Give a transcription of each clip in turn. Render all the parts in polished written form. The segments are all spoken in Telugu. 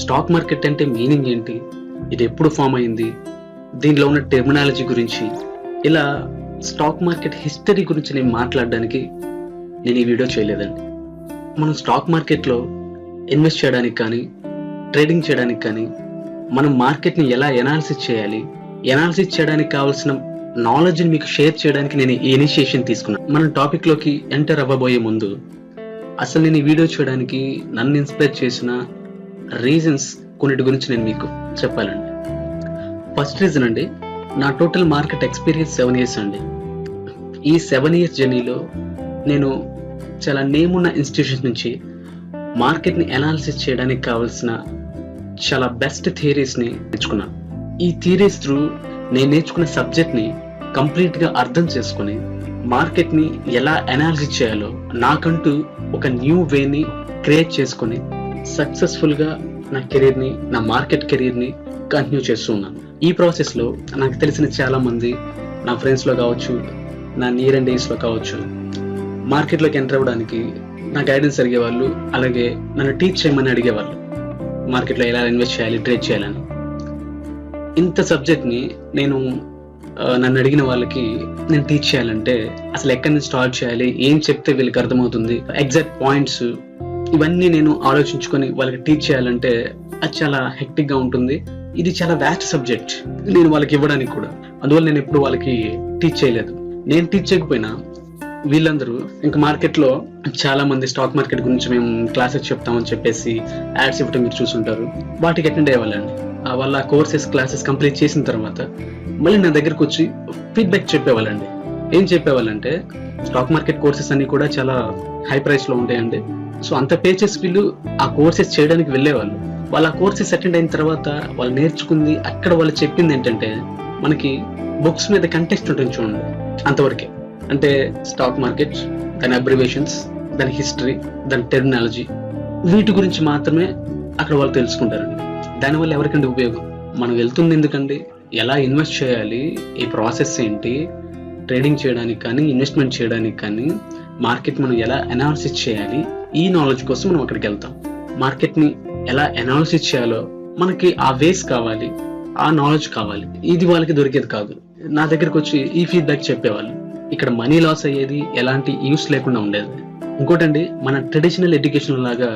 స్టాక్ మార్కెట్ అంటే మీనింగ్ ఏంటి, ఇది ఎప్పుడు ఫామ్ అయింది, దీనిలో ఉన్న టెర్మినాలజీ గురించి, ఇలా స్టాక్ మార్కెట్ హిస్టరీ గురించి నేను మాట్లాడడానికి నేను ఈ వీడియో చేయలేదండి. మనం స్టాక్ మార్కెట్లో ఇన్వెస్ట్ చేయడానికి కానీ, ట్రేడింగ్ చేయడానికి కానీ, మనం మార్కెట్ని ఎలా ఎనాలిసిస్ చేయాలి, ఎనాలిసిస్ చేయడానికి కావాల్సిన నాలెడ్జ్ని మీకు షేర్ చేయడానికి నేను ఈ ఇనిషియేషన్ తీసుకున్నాను. మనం టాపిక్లోకి ఎంటర్ అవ్వబోయే ముందు అసలు నేను ఈ వీడియో చేయడానికి నన్ను ఇన్స్పైర్ చేసిన రీజన్స్ కొన్నిటి గురించి నేను మీకు చెప్పాలండి. ఫస్ట్ రీజన్ అండి, నా టోటల్ మార్కెట్ ఎక్స్పీరియన్స్ 7 years అండి. ఈ 7 years జర్నీలో నేను చాలా నేమ్ ఉన్న ఇన్స్టిట్యూషన్స్ నుంచి మార్కెట్ని అనాలిసిస్ చేయడానికి కావాల్సిన చాలా బెస్ట్ థియరీస్ని నేర్చుకున్నాను. ఈ థియరీస్ త్రూ నేను నేర్చుకున్న సబ్జెక్ట్ని కంప్లీట్గా అర్థం చేసుకుని మార్కెట్ని ఎలా అనాలిసిస్ చేయాలో నాకంటూ ఒక న్యూ వేని క్రియేట్ చేసుకుని సక్సెస్ఫుల్గా నా కెరీర్ని, నా మార్కెట్ కెరీర్ని కంటిన్యూ చేస్తూ ఉన్నాను. ఈ ప్రాసెస్లో నాకు తెలిసిన చాలామంది నా ఫ్రెండ్స్లో కావచ్చు, నా నియర్ అండ్ డేస్లో కావచ్చు, మార్కెట్లోకి ఎంటర్ అవ్వడానికి నా గైడెన్స్ అడిగేవాళ్ళు, అలాగే నన్ను టీచ్ చేయమని అడిగేవాళ్ళు, మార్కెట్లో ఎలా ఇన్వెస్ట్ చేయాలి, ట్రేడ్ చేయాలని. ఇంత సబ్జెక్ట్ని నేను నన్ను అడిగిన వాళ్ళకి నేను టీచ్ చేయాలంటే అసలు ఎక్కడి నుంచి స్టార్ట్ చేయాలి, ఏం చెప్తే వీళ్ళకి అర్థమవుతుంది, ఎగ్జాక్ట్ పాయింట్స్ ఇవన్నీ నేను ఆలోచించుకొని వాళ్ళకి టీచ్ చేయాలంటే అది చాలా హెక్టిక్గా ఉంటుంది. ఇది చాలా వ్యాస్ట్ సబ్జెక్ట్ నేను వాళ్ళకి ఇవ్వడానికి కూడా. అందువల్ల నేను ఎప్పుడు వాళ్ళకి టీచ్ చేయలేదు. నేను టీచ్ చేయకపోయినా వీళ్ళందరూ ఇంకా మార్కెట్లో చాలా మంది స్టాక్ మార్కెట్ గురించి మేము క్లాసెస్ చెప్తామని చెప్పేసి యాడ్స్ ఇవ్వటం మీరు చూసుంటారు. వాటికి అటెండ్ అయ్యేవాళ్ళండి. వాళ్ళ కోర్సెస్ క్లాసెస్ కంప్లీట్ చేసిన తర్వాత మళ్ళీ నా దగ్గరకు వచ్చి ఫీడ్బ్యాక్ చెప్పేవాళ్ళండి. ఏం చెప్పేవాళ్ళంటే, స్టాక్ మార్కెట్ కోర్సెస్ అన్ని కూడా చాలా హై ప్రైస్లో ఉంటాయండి. సో అంత పే చేసి వీళ్ళు ఆ కోర్సెస్ చేయడానికి వెళ్ళేవాళ్ళు. వాళ్ళు ఆ కోర్సెస్ అటెండ్ అయిన తర్వాత వాళ్ళు నేర్చుకుంది, అక్కడ వాళ్ళు చెప్పింది ఏంటంటే, మనకి బుక్స్ మీద కంటెక్స్ట్ ఉంటుంది చూడండి, అంతవరకే. అంటే స్టాక్ మార్కెట్, దాని అబ్రివేషన్స్, దాని హిస్టరీ, దాని టెర్మినాలజీ, వీటి గురించి మాత్రమే అక్కడ వాళ్ళు తెలుసుకుంటారండి. దానివల్ల ఎవరికండి ఉపయోగం? మనం వెళ్తుంది ఎందుకండి, ఎలా ఇన్వెస్ట్ చేయాలి, ఈ ప్రాసెస్ ఏంటి, ట్రేడింగ్ చేయడానికి కానీ, ఇన్వెస్ట్మెంట్ చేయడానికి కానీ, మార్కెట్ మనం ఎలా అనాలిసిస్ చేయాలి, ఈ నాలెడ్జ్ కోసం మనం అక్కడికి వెళ్తాం. మార్కెట్ని ఎలా అనాలిసిస్ చేయాలో మనకి ఆ వేస్ కావాలి, ఆ నాలెడ్జ్ కావాలి. ఇది వాళ్ళకి దొరికేది కాదు. నా దగ్గరకు వచ్చి ఈ ఫీడ్బ్యాక్ చెప్పేవాళ్ళు. ఇక్కడ మనీ లాస్ అయ్యేది, ఎలాంటి యూస్ లేకుండా ఉండేది. ఇంకోటండి, మన ట్రెడిషనల్ ఎడ్యుకేషన్ లాగా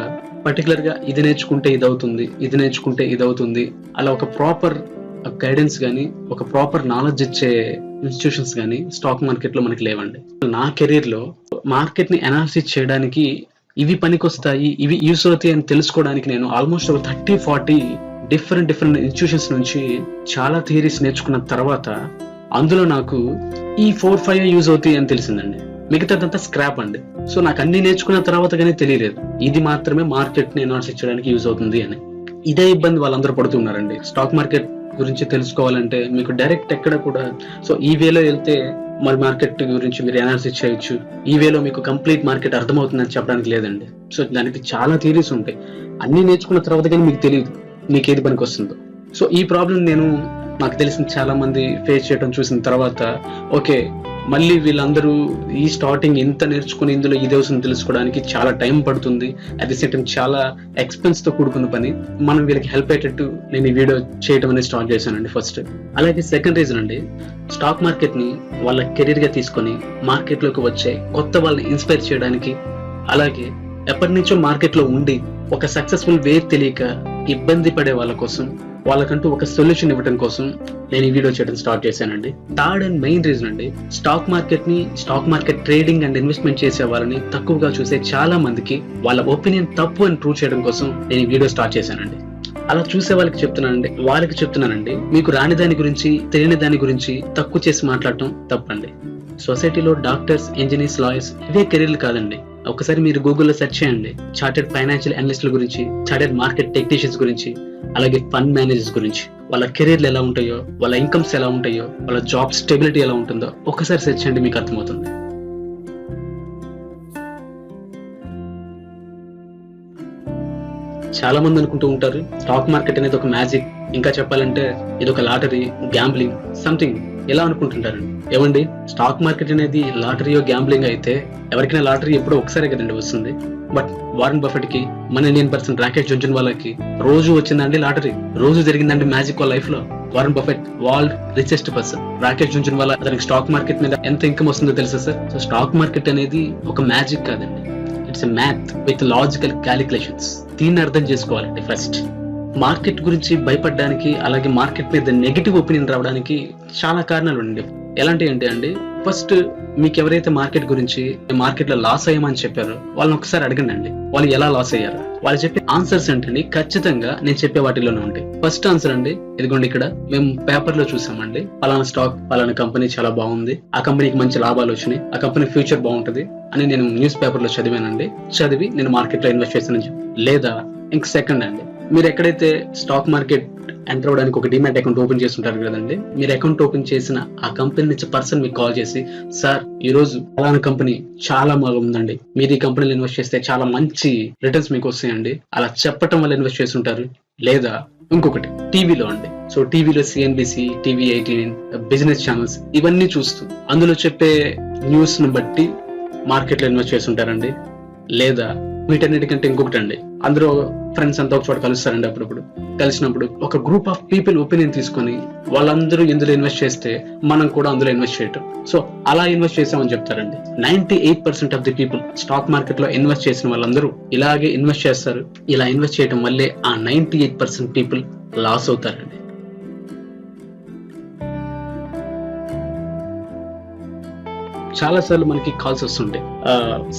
పర్టికులర్గా ఇది నేర్చుకుంటే ఇది అవుతుంది, ఇది నేర్చుకుంటే ఇది అవుతుంది, అలా ఒక ప్రాపర్ గైడెన్స్ కానీ, ఒక ప్రాపర్ నాలెడ్జ్ ఇచ్చే ఇన్స్టిట్యూషన్స్ కానీ స్టాక్ మార్కెట్లో మనకి లేవండి. నా కెరీర్లో మార్కెట్ని అనాలిసిస్ చేయడానికి ఇవి పనికొస్తాయి, ఇవి యూస్ అవుతాయి అని తెలుసుకోవడానికి నేను ఆల్మోస్ట్ ఒక 30-40 డిఫరెంట్ ఇన్స్టిట్యూషన్స్ నుంచి చాలా థియరీస్ నేర్చుకున్న తర్వాత అందులో నాకు ఈ 4-5 యూజ్ అవుతాయి అని తెలిసిందండి. మిగతాదంతా స్క్రాప్ అండి. సో నాకు అన్ని నేర్చుకున్న తర్వాత కానీ తెలియలేదు ఇది మాత్రమే మార్కెట్ని అనాలిసిస్ చేయడానికి యూజ్ అవుతుంది అని. ఇదే ఇబ్బంది వాళ్ళందరూ పడుతున్నారండి. స్టాక్ మార్కెట్ గురించి తెలుసుకోవాలంటే మీకు డైరెక్ట్ ఎక్కడ కూడా, సో ఈ వేలో వెళ్తే మరి మార్కెట్ గురించి మీరు అనాలిసిస్ చేయొచ్చు, ఈ వేలో మీకు కంప్లీట్ మార్కెట్ అర్థమవుతుందని చెప్పడానికి లేదండి. సో దానికి చాలా థియరీస్ ఉంటాయి. అన్ని నేర్చుకున్న తర్వాత కానీ మీకు తెలియదు మీకు ఏది పనికి వస్తుందో. సో ఈ ప్రాబ్లం నాకు తెలిసిన చాలా మంది ఫేస్ చేయడం చూసిన తర్వాత, ఓకే, మళ్ళీ వీళ్ళందరూ ఈ స్టార్టింగ్ ఇంత నేర్చుకుని ఇందులో ఇదే వస్తుంది తెలుసుకోవడానికి చాలా టైం పడుతుంది, అట్ ది సేమ్ టైం చాలా ఎక్స్పెన్స్ తో కూడుకున్న పని. మనం వీళ్ళకి హెల్ప్ అయ్యేటట్టు నేను ఈ వీడియో చేయడం అనేది స్టార్ట్ చేశానండి ఫస్ట్. అలాగే సెకండ్ రీజన్ అండి, స్టాక్ మార్కెట్ ని వాళ్ళ కెరీర్ గా తీసుకొని మార్కెట్ లోకి వచ్చే కొత్త వాళ్ళని ఇన్స్పైర్ చేయడానికి, అలాగే ఎప్పటి నుంచో మార్కెట్ లో ఉండి ఒక సక్సెస్ఫుల్ వే తెలియక ఇబ్బంది పడే వాళ్ళ కోసం, వాళ్ళకంటూ ఒక సొల్యూషన్ ఇవ్వడం కోసం నేను ఈ వీడియో చేయడం స్టార్ట్ చేశానండి. థర్డ్ అండ్ మెయిన్ రీజన్ అండి, stock market trading and investment చేసే వాళ్ళని తక్కువగా చూసే చాలా మందికి వాళ్ళ ఒపీనియన్ తప్పు అని ప్రూవ్ చేయడం కోసం నేను ఈ వీడియో స్టార్ట్ చేశానండి. అలా చూసే వాళ్ళకి చెప్తున్నానండి, మీకు రాని దాని గురించి, తెలియని దాని గురించి తక్కువ చేసి మాట్లాడటం తప్పండి. సొసైటీలో డాక్టర్స్, ఇంజనీర్స్, లాయర్స్ ఇవే కెరీర్లు కాదండి. ఒకసారి మీరు గూగుల్లో సెర్చ్ చేయండి, చార్టెడ్ ఫైనాన్షియల్ అనలిస్టుల గురించి, చార్టెడ్ మార్కెట్ టెక్నీషియన్స్ గురించి, అలాగే ఫండ్ మేనేజర్స్ గురించి. వాళ్ళ కెరీర్లు ఎలా ఉంటాయో, వాళ్ళ ఇన్కమ్స్ ఎలా ఉంటాయో, వాళ్ళ జాబ్ స్టెబిలిటీ ఎలా ఉంటుందో ఒకసారి సెర్చ్ చేయండి, మీకు అర్థమవుతుంది. చాలా మంది అనుకుంటూ ఉంటారు స్టాక్ మార్కెట్ అనేది ఒక మ్యాజిక్, ఇంకా చెప్పాలంటే ఇది ఒక లాటరీ, గ్యాంబ్లింగ్, సంథింగ్ ఎలా అనుకుంటుంటారండి. ఏమండి, స్టాక్ మార్కెట్ అనేది లాటరీయో గ్యాంబ్లింగ్ అయితే ఎవరికైనా లాటరీ ఎప్పుడో ఒకసారి కదండి వస్తుంది. బట్ వారెన్ బఫెట్ కి, మన ఇండియన్ పర్సన్ రాకేష్ జుంజున్వాలాకి రోజు వచ్చిందండి లాటరీ, రోజు జరిగిందండి మ్యాజిక్ వాళ్ళ లైఫ్ లో. Warren Buffett world richest person. Rakesh Jhunjhunwala అతనికి స్టాక్ మార్కెట్ మీద ఎంత ఇన్కమ్ వస్తుందో తెలుసా సార్? సో స్టాక్ మార్కెట్ అనేది ఒక మ్యాజిక్ కాదండి, it's a math with logical calculations. దీన్ని అర్థం చేసుకోవాలండి. ఫస్ట్ మార్కెట్ గురించి భయపడడానికి, అలాగే మార్కెట్ మీద నెగిటివ్ ఒపీనియన్ రావడానికి చాలా కారణాలు ఉండండి. ఎలాంటివి అంటే అండి, ఫస్ట్ మీకు ఎవరైతే మార్కెట్ గురించి మార్కెట్ లో లాస్ అయ్యామని చెప్పారో వాళ్ళని ఒకసారి అడగండి అండి, వాళ్ళు ఎలా లాస్ అయ్యారు. వాళ్ళు చెప్పే ఆన్సర్స్ ఏంటండి ఖచ్చితంగా నేను చెప్పే వాటిలోనే ఉంటాయి. ఫస్ట్ ఆన్సర్ అండి, ఇదిగోండి ఇక్కడ మేము పేపర్ లో చూసామండి, పలానా స్టాక్ పలానా కంపెనీ చాలా బాగుంది, ఆ కంపెనీకి మంచి లాభాలు వచ్చినాయి, ఆ కంపెనీ ఫ్యూచర్ బాగుంటది అని నేను న్యూస్ పేపర్ లో చదివానండి, చదివి నేను మార్కెట్ లో ఇన్వెస్ట్ చేశానని చెప్పి. లేదా ఇంక సెకండ్ అండి, మీరు ఎక్కడైతే స్టాక్ మార్కెట్ ఎంటర్ అవడానికి ఒక డిమాట్ అకౌంట్ ఓపెన్ చేస్తుంటారు కదండి, మీరు అకౌంట్ ఓపెన్ చేసిన ఆ కంపెనీ నుంచి పర్సన్ మీకు కాల్ చేసి, సార్ ఈ రోజు అలాంటి కంపెనీ చాలా బాగుందండి, మీరు ఈ కంపెనీలో ఇన్వెస్ట్ చేస్తే చాలా మంచి రిటర్న్స్ మీకు వస్తాయండి, అలా చెప్పటం వల్ల ఇన్వెస్ట్ చేస్తుంటారు. లేదా ఇంకొకటి టీవీలో అండి, సో టీవీలో సిఎన్బిసి, టీవీ 18, బిజినెస్ ఛానల్స్ ఇవన్నీ చూస్తూ అందులో చెప్పే న్యూస్ ను బట్టి మార్కెట్ లో ఇన్వెస్ట్ చేస్తుంటారండి. లేదా వీటన్నిటికంటే ఇంకొకటి అండి, అందరూ ఫ్రెండ్స్ అంతా ఒక చోట కలుస్తారండి, అప్పుడప్పుడు కలిసినప్పుడు ఒక గ్రూప్ ఆఫ్ పీపుల్ ఒపీనియన్ తీసుకొని వాళ్ళందరూ ఎందులో ఇన్వెస్ట్ చేస్తే మనం కూడా అందులో ఇన్వెస్ట్ చేయటం, సో అలా ఇన్వెస్ట్ చేసామని చెప్తారండి. 98% of the people stock market లో ఇన్వెస్ట్ చేసిన వాళ్ళందరూ ఇలాగే ఇన్వెస్ట్ చేస్తారు. ఇలా ఇన్వెస్ట్ చేయడం వల్లే ఆ 98% పీపుల్ లాస్ అవుతారండి. చాలా సార్లు మనకి కాల్స్ వస్తుంటాయి,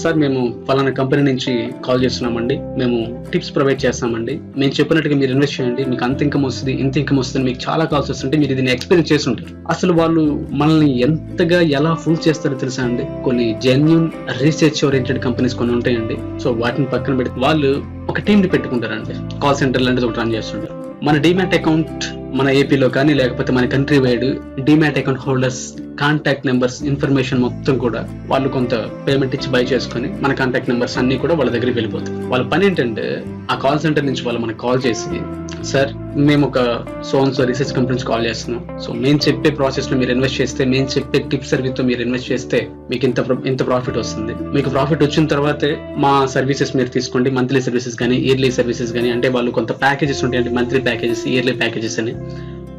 సార్ మేము ఫలానా కంపెనీ నుంచి కాల్ చేస్తున్నామండి, మేము టిప్స్ ప్రొవైడ్ చేస్తామండి, మేము చెప్పినట్టుగా మీరు ఇన్వెస్ట్ చేయండి, మీకు అంత ఇన్కమ్ వస్తుంది, ఇంత ఇన్కమ్ వస్తుంది, మీకు చాలా కాల్స్ వస్తుంటే మీరు దీన్ని ఎక్స్పీరియన్స్ చేస్తుంటారు. అసలు వాళ్ళు మనల్ని ఎంతగా ఎలా ఫూల్ చేస్తారో తెలుసా అండి? కొన్ని జెన్యూన్ రీసెర్చ్ ఓరియంటెడ్ కంపెనీస్ కొన్ని ఉంటాయండి, సో వాటిని పక్కన పెడితే వాళ్ళు ఒక టీమ్ ని పెట్టుకుంటారండి, కాల్ సెంటర్ లాంటిది ఒకటి రన్ చేస్తుంటారు. మన డిమాట్ అకౌంట్ మన ఏపీలో కానీ లేకపోతే మన country wide demat account holders contact numbers information మొత్తం కూడా వాళ్ళు కొంత పేమెంట్ ఇచ్చి బై చేసుకుని మన కాంటాక్ట్ నెంబర్స్ అన్ని కూడా వాళ్ళ దగ్గరికి వెళ్ళిపోతాయి. వాళ్ళ పని ఏంటంటే ఆ కాల్ సెంటర్ నుంచి వాళ్ళు మనకు కాల్ చేసి, సార్ మేము ఒక సో రీసెర్చ్ కంపెనీ నుంచి కాల్ చేస్తున్నాం, సో మేము చెప్పే ప్రాసెస్ లో మీరు ఇన్వెస్ట్ చేస్తే, మేము చెప్పే టిప్ సర్వీస్ తో మీరు ఇన్వెస్ట్ చేస్తే మీకు ఇంత ప్రాఫిట్ వస్తుంది, మీకు ప్రాఫిట్ వచ్చిన తర్వాతే మా సర్వీసెస్ మీరు తీసుకోండి, మంత్లీ సర్వీసెస్ కానీ ఇయర్లీ సర్వీసెస్ కానీ, అంటే వాళ్ళు కొంత ప్యాకేజెస్ ఉంటాయి అంటే మంత్లీ ప్యాకేజెస్, ఇయర్లీ ప్యాకేజెస్ అని.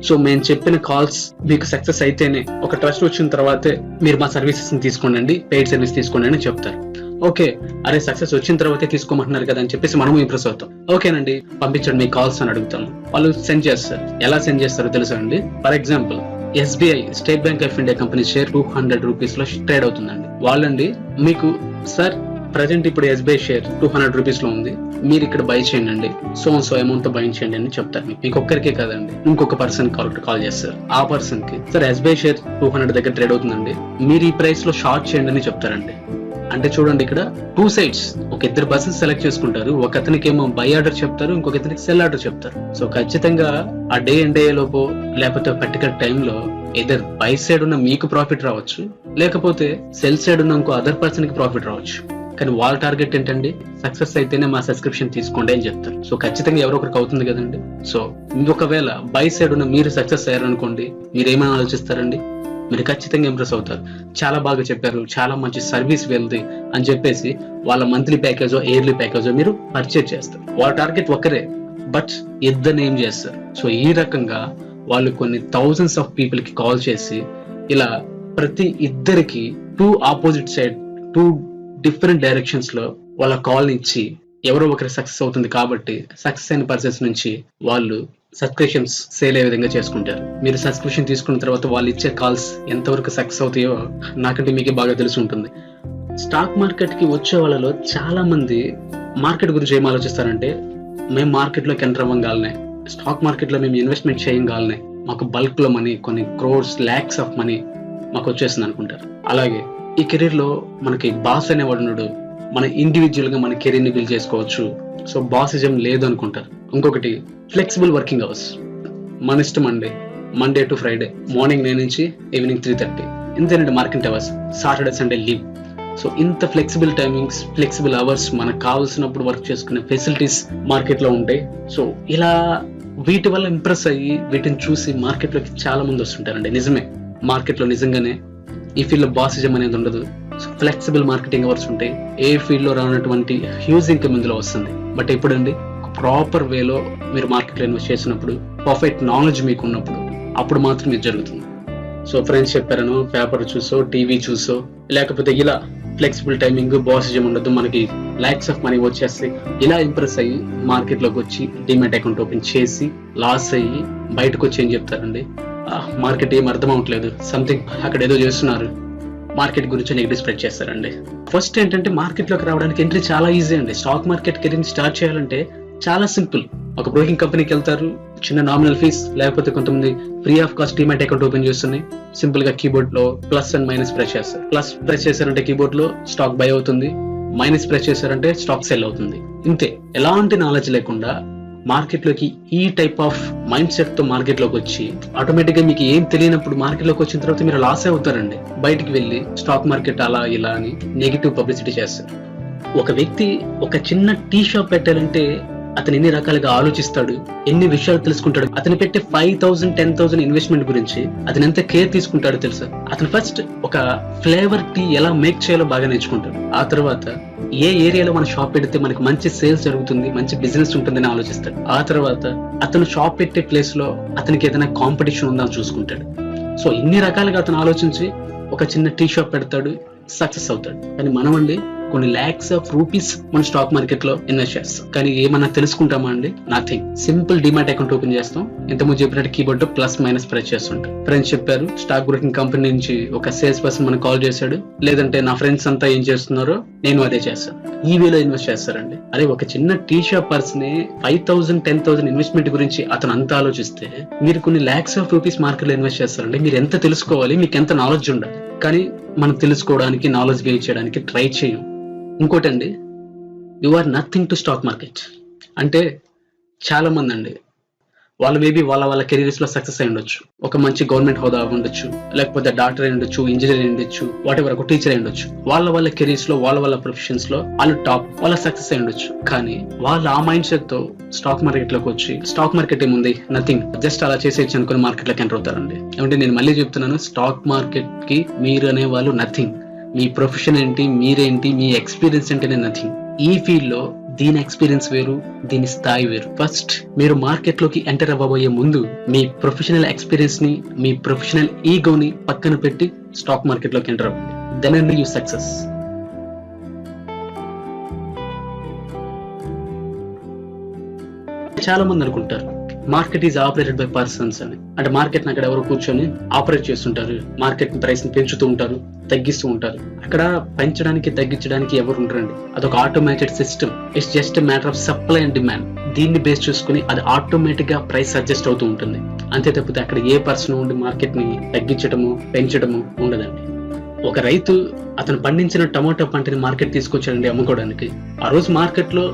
సో మేము చెప్పిన కాల్స్ మీకు సక్సెస్ అయితేనే, ఒక ట్రస్ట్ వచ్చిన తర్వాతే మీరు మా సర్వీసెస్ ని తీసుకోండి, పెయిడ్ సర్వీస్ తీసుకోండి అని చెప్తారు. ఓకే, అరే సక్సెస్ వచ్చిన తర్వాతే తీసుకోమంటున్నారు కదా అని చెప్పేసి మనము ఇంప్రెస్ అవుతాం. ఓకేనండి పంపించండి మీ కాల్స్ అని అడుగుతాను, వాళ్ళు సెండ్ చేస్తారు. ఎలా సెండ్ చేస్తారో తెలుసా అండి? For example SBI state bank of India company share 200 rupees లో ట్రేడ్ అవుతుందండి. వాళ్ళండి మీకు, సార్ ప్రజెంట్ ఇప్పుడు SBI షేర్ 200 రూపీస్ లో ఉంది, మీరు ఇక్కడ బై చేయండి, సో అమౌంట్ తో బై చేయండి అని చెప్తారు. మీకు ఒక్కరికే కాదండి, ఇంకొక పర్సన్ కాల్ చేస్తారు. ఆ పర్సన్ కి, సార్ SBI షేర్ 200 దగ్గర ట్రేడ్ అవుతుందండి, మీరు ఈ ప్రైస్ లో షార్ట్ చేయండి అని చెప్తారండి. అంటే చూడండి, ఇక్కడ 2 సైడ్స్, ఒక ఇద్దరు పర్సన్స్ సెలెక్ట్ చేసుకుంటారు, ఒక అతనికి ఏమో బై ఆర్డర్ చెప్తారు, ఇంకొక ఇతనికి సెల్ ఆర్డర్ చెప్తారు. సో ఖచ్చితంగా ఆ డే అండ్ డే లోపు లేకపోతే పర్టికులర్ టైంలో ఇద్దరు బై సైడ్ ఉన్న మీకు ప్రాఫిట్ రావచ్చు, లేకపోతే సెల్ సైడ్ ఉన్న ఇంకో అదర్ పర్సన్ కి ప్రాఫిట్ రావచ్చు. కానీ వాళ్ళ టార్గెట్ ఏంటండి? సక్సెస్ అయితేనే మా సబ్స్క్రిప్షన్ తీసుకోండి అని చెప్తారు. సో ఖచ్చితంగా ఎవరో ఒకరికి అవుతుంది కదండి. సో ఒకవేళ బై సైడ్ ఉన్న మీరు సక్సెస్ అయ్యారనుకోండి, మీరు ఏమైనా ఆలోచిస్తారండి? మీరు ఖచ్చితంగా ఇంప్రెస్ అవుతారు. చాలా బాగా చెప్పారు, చాలా మంచి సర్వీస్ వెళ్ది అని చెప్పేసి వాళ్ళ మంత్లీ ప్యాకేజో ఇయర్లీ ప్యాకేజో మీరు పర్చేజ్ చేస్తారు. వాళ్ళ టార్గెట్ ఒక్కరే, బట్ ఇద్దరిని ఏం చేస్తారు. సో ఈ రకంగా వాళ్ళు కొన్ని థౌజండ్స్ ఆఫ్ పీపుల్ కి కాల్ చేసి, ఇలా ప్రతి ఇద్దరికి 2 ఆపోజిట్ సైడ్ 2 డిఫరెంట్ డైరెక్షన్స్ లో వాళ్ళ కాల్ ఇచ్చి, ఎవరో ఒకరి సక్సెస్ అవుతుంది కాబట్టి సక్సెస్ అయిన పర్సన్స్ నుంచి వాళ్ళు సబ్స్క్రిప్షన్స్ సేల్ అయ్యే విధంగా చేసుకుంటారు. మీరు సబ్స్క్రిప్షన్ తీసుకున్న తర్వాత వాళ్ళు ఇచ్చే కాల్స్ ఎంతవరకు సక్సెస్ అవుతాయో నాకంటే మీకే బాగా తెలిసి ఉంటుంది. స్టాక్ మార్కెట్ కి వచ్చే వాళ్ళలో చాలా మంది మార్కెట్ గురించి ఏం ఆలోచిస్తారంటే, మేము మార్కెట్ లోకి ఎంటర్ అవ్వగాలనే, స్టాక్ మార్కెట్ లో మేము ఇన్వెస్ట్మెంట్ చేయగాలనే మాకు బల్క్ లో మనీ, కొన్ని క్రోర్స్ లాక్స్ ఆఫ్ మనీ మాకు వచ్చేసింది అనుకుంటారు. అలాగే ఈ కెరీర్ లో మనకి బాస్ అనేవాడు ఉన్నాడు, మన ఇండివిజువల్ గా మన కెరీర్ ని బిల్డ్ చేసుకోవచ్చు, సో బాసిజం లేదు అనుకుంటారు. ఇంకొకటి ఫ్లెక్సిబుల్ వర్కింగ్ అవర్స్, మన ఇష్టం అండి, మండే టు ఫ్రైడే మార్నింగ్ 9 నుంచి ఈవినింగ్ 3:30, ఇంతేనండి market hours, Saturday Sunday leave. So ఇంత ఫ్లెక్సిబుల్ టైమింగ్స్, ఫ్లెక్సిబుల్ అవర్స్, మనకు కావాల్సినప్పుడు వర్క్ చేసుకునే ఫెసిలిటీస్ మార్కెట్ లో ఉంటాయి. సో ఇలా వీటి వల్ల ఇంప్రెస్ అయ్యి వీటిని చూసి మార్కెట్ లోకి చాలా మంది వస్తుంటారండి. నిజమే, మార్కెట్ లో నిజంగానే ఈ ఫీల్డ్ లో బాసిజం అనేది ఉండదు. ఫ్లెక్సిబుల్ మార్కెటింగ్ అవర్స్ ఉంటాయి. ఏ ఫీల్డ్ లో రానటువంటి హ్యూజ్ ఇన్కమ్ ఇందులో వస్తుంది. బట్ ఎప్పుడండి ప్రాపర్ వేలో మీరు మార్కెట్లో ఇన్వెస్ట్ చేసినప్పుడు, పర్ఫెక్ట్ నాలెడ్జ్ మీకు ఉన్నప్పుడు, అప్పుడు మాత్రం ఇది జరుగుతుంది. సో ఫ్రెండ్స్ చెప్పారను, పేపర్ చూసో, టీవీ చూసో, లేకపోతే ఇలా ఫ్లెక్సిబుల్ టైమింగ్, బాసిజం ఉండదు, మనకి లాక్స్ ఆఫ్ మనీ వచ్చేస్తాయి, ఇలా ఇంప్రెస్ అయ్యి మార్కెట్లోకి వచ్చి డిమాట్ అకౌంట్ ఓపెన్ చేసి లాస్ అయ్యి బయటకు వచ్చి ఏం చెప్తారండి, మార్కెట్ ఏం అర్థం అవట్లేదు, సంథింగ్ అక్కడ ఏదో చేస్తున్నారు, మార్కెట్ గురించి నెగిటివ్ స్ప్రెడ్ చేస్తారండి. ఫస్ట్ ఏంటంటే మార్కెట్లోకి రావడానికి ఎంట్రీ చాలా ఈజీ అండి. స్టాక్ మార్కెట్ కెరీర్ స్టార్ట్ చేయాలంటే చాలా సింపుల్. ఒక బ్రోకింగ్ కంపెనీకి వెళ్తారు, చిన్న నామినల్ ఫీస్, లేకపోతే కొంతమంది free of cost demat account open చేస్తున్నాయి. సింపుల్ గా కీబోర్డ్ లో ప్లస్ అండ్ మైనస్ ప్రెస్ చేస్తారు. ప్లస్ ప్రెస్ చేశారంటే కీబోర్డ్ లో స్టాక్ బై అవుతుంది, మైనస్ ప్రెస్ చేశారంటే స్టాక్ సెల్ అవుతుంది. ఇంతే. ఎలాంటి నాలెడ్జ్ లేకుండా మార్కెట్ లోకి ఈ టైప్ ఆఫ్ మైండ్ సెట్ తో మార్కెట్ లోకి వచ్చి ఆటోమేటిక్ గా మీకు ఏం తెలియనప్పుడు మార్కెట్ లోకి వచ్చిన తర్వాత మీరు లాస్ అవుతారండి. బయటికి వెళ్ళి స్టాక్ మార్కెట్ అలా ఇలా అని నెగిటివ్ పబ్లిసిటీ చేస్తారు. ఒక వ్యక్తి ఒక చిన్న టీ షాప్ పెట్టాలంటే అతను ఎన్ని రకాలుగా ఆలోచిస్తాడు, ఎన్ని విషయాలు తెలుసుకుంటాడు. అతను పెట్టే 5,000 10,000 ఇన్వెస్ట్మెంట్ గురించి అతను ఎంత కేర్ తీసుకుంటాడో తెలుసా. అతను ఫస్ట్ ఒక ఫ్లేవర్ టీ ఎలా మేక్ చేయాలో బాగా నేర్చుకుంటాడు. ఆ తర్వాత ఏ ఏరియాలో మన షాప్ పెడితే మనకి మంచి సేల్స్ జరుగుతుంది, మంచి బిజినెస్ ఉంటుందని ఆలోచిస్తాడు. ఆ తర్వాత అతను షాప్ పెట్టే ప్లేస్ లో అతనికి ఏదైనా కాంపిటీషన్ ఉందా అని చూసుకుంటాడు. సో ఇన్ని రకాలుగా అతను ఆలోచించి ఒక చిన్న టీ షాప్ పెడతాడు, సక్సెస్ అవుతాడు. కానీ మనం అండి కొన్ని లాక్స్ ఆఫ్ రూపీస్ మన స్టాక్ మార్కెట్ లో ఇన్వెస్ట్ చేస్తాం, కానీ ఏమన్నా తెలుసుకుంటామా అండి? Nothing. Simple demat account open చేస్తాం, ఇంతకుముందు చెప్పినట్టు కీబోర్డ్ ప్లస్ మైనస్ ప్రెస్ చేస్తుంటాం. ఫ్రెండ్స్ చెప్పారు, స్టాక్ బ్రోకింగ్ కంపెనీ నుంచి ఒక సేల్స్ పర్సన్ మనకు కాల్ చేశాడు, లేదంటే నా ఫ్రెండ్స్ అంతా ఏం చేస్తున్నారో నేను అదే చేస్తాను, ఈ వేలో ఇన్వెస్ట్ చేస్తారండి. అరే ఒక చిన్న టీ షాప్ పర్సన్ 5,000 10,000 ఇన్వెస్ట్మెంట్ గురించి అతను అంతా ఆలోచిస్తే మీరు కొన్ని లాక్స్ ఆఫ్ రూపీస్ మార్కెట్ లో ఇన్వెస్ట్ చేస్తారండి. మీరు ఎంత తెలుసుకోవాలి, మీకు ఎంత నాలెడ్జ్ ఉండాలి. కానీ మనం తెలుసుకోవడానికి, నాలెడ్జ్ గెయిన్ చేయడానికి ట్రై చేయం. ఇంకోటండి, you are nothing to stock market. అంటే చాలా మంది అండి వాళ్ళు మేబీ వాళ్ళ కెరీర్స్ లో సక్సెస్ అయి ఉండొచ్చు, ఒక మంచి గవర్నమెంట్ హోదా ఉండొచ్చు, లేకపోతే డాక్టర్ అయి ఉండొచ్చు, ఇంజనీర్ అయి ఉండొచ్చు, వాట్ ఎవర్, ఒక టీచర్ అయి ఉండొచ్చు. వాళ్ళ కెరీర్స్ లో వాళ్ళ ప్రొఫెషన్స్ లో వాళ్ళు టాప్, వాళ్ళ సక్సెస్ అయి ఉండొచ్చు. కానీ వాళ్ళు ఆ మైండ్ సెట్ తో స్టాక్ మార్కెట్ లోకి వచ్చి, స్టాక్ మార్కెట్ ఏముంది, నథింగ్, జస్ట్ అలా చేసేయచ్చు అనుకుని మార్కెట్ లోకి ఎంటర్ అవుతారండి. ఏమంటే నేను మళ్ళీ చెప్తున్నాను, స్టాక్ మార్కెట్ కి మీరు అనే వాళ్ళు నథింగ్. మీ ప్రొఫెషన్ ఏంటి, మీరేంటి, మీ ఎక్స్పీరియన్స్ ఏంటనే నథింగ్. ఈ ఫీల్డ్ లో దీని ఎక్స్పీరియన్స్ వేరు, దీని స్థాయి వేరు. ఫస్ట్ మీరు మార్కెట్ లోకి ఎంటర్ అవ్వబోయే ముందు మీ ప్రొఫెషనల్ ఎక్స్పీరియన్స్ ని, మీ ప్రొఫెషనల్ ఈగోని పక్కన పెట్టి స్టాక్ మార్కెట్ లోకి ఎంటర్ అవ్వండి. Then only you success. చాలా మంది అనుకుంటారు market is operated by persons అని. అంటే మార్కెట్ అక్కడ ఎవరు కూర్చొని ఆపరేట్ చేస్తుంటారు, మార్కెట్ ప్రైస్ ని పెంచుతూ ఉంటారు, తగ్గిస్తూ ఉంటారు. అక్కడ పెంచడానికి తగ్గించడానికి ఎవరు ఉంటారండి. అదొక automated system. It's just matter of supply and demand. దీన్ని బేస్ చేసుకుని అది ఆటోమేటిక్ గా ప్రైస్ అడ్జస్ట్ అవుతూ ఉంటుంది. అంతే తప్పితే అక్కడ ఏ పర్సన్ ఉండి మార్కెట్ ని తగ్గించడము, పెంచడము ఉండదండి. ఒక రైతు అతను పండించిన టమోటా పంటని మార్కెట్ తీసుకొచ్చాడండి అమ్ముకోవడానికి. ఆ రోజు మార్కెట్ లో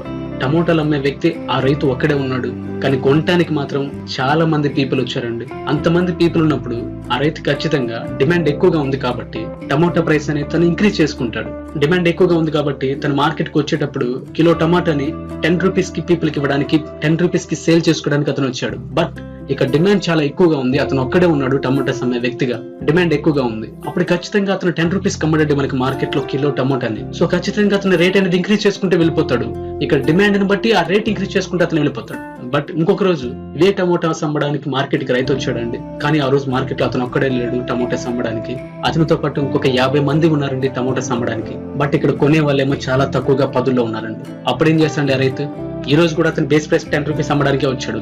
టమోటాలు అమ్మే వ్యక్తి ఆ రైతు ఒక్కడే ఉన్నాడు, కానీ కొనటానికి మాత్రం చాలా మంది పీపుల్ వచ్చారండి. అంతమంది పీపుల్ ఉన్నప్పుడు ఆ రైతు ఖచ్చితంగా డిమాండ్ ఎక్కువగా ఉంది కాబట్టి టమోటా ప్రైస్ అనేది తను ఇంక్రీజ్ చేసుకుంటాడు. డిమాండ్ ఎక్కువగా ఉంది కాబట్టి తన మార్కెట్ కి వచ్చేటప్పుడు కిలో టమాటాని 10 రూపీస్ కి పీపుల్ కి ఇవ్వడానికి, 10 రూపీస్ కి సేల్ చేసుకోవడానికి అతను వచ్చాడు. బట్ ఇక్కడ డిమాండ్ చాలా ఎక్కువగా ఉంది, అతను ఒక్కడే ఉన్నాడు టమోటాస్ అమ్మే వ్యక్తిగా, డిమాండ్ ఎక్కువగా ఉంది. అప్పుడు ఖచ్చితంగా అతను 10 రూపీస్ కమ్మడండి మనకి మార్కెట్ లో కిలో టమోటాని. సో ఖచ్చితంగా అతను రేట్ అనేది ఇంక్రీజ్ చేసుకుంటే వెళ్ళిపోతాడు. ఇక్కడ డిమాండ్ ని బట్టి ఆ రేట్ ఇంక్రీజ్ చేసుకుంటే అతను వెళ్ళిపోతాడు. బట్ ఇంకొక రోజు ఇవే టమోటాస్ అమ్మడానికి మార్కెట్ కి రైతు వచ్చాడండి, కానీ ఆ రోజు మార్కెట్ లో అతను ఒక్కడే లేడు టమోటాస్ అమ్మడానికి. అతనితో పాటు ఇంకొక 50 మంది ఉన్నారండి టమోటాస్ అమ్మడానికి. బట్ ఇక్కడ కొనే వాళ్ళేమో చాలా తక్కువగా 10లో ఉన్నారండి. అప్పుడు ఏం చేస్తాండి ఆ రైతు? ఈ రోజు కూడా అతను బేస్ ప్రైస్ 10 రూపీస్ అమ్మడానికే వచ్చాడు,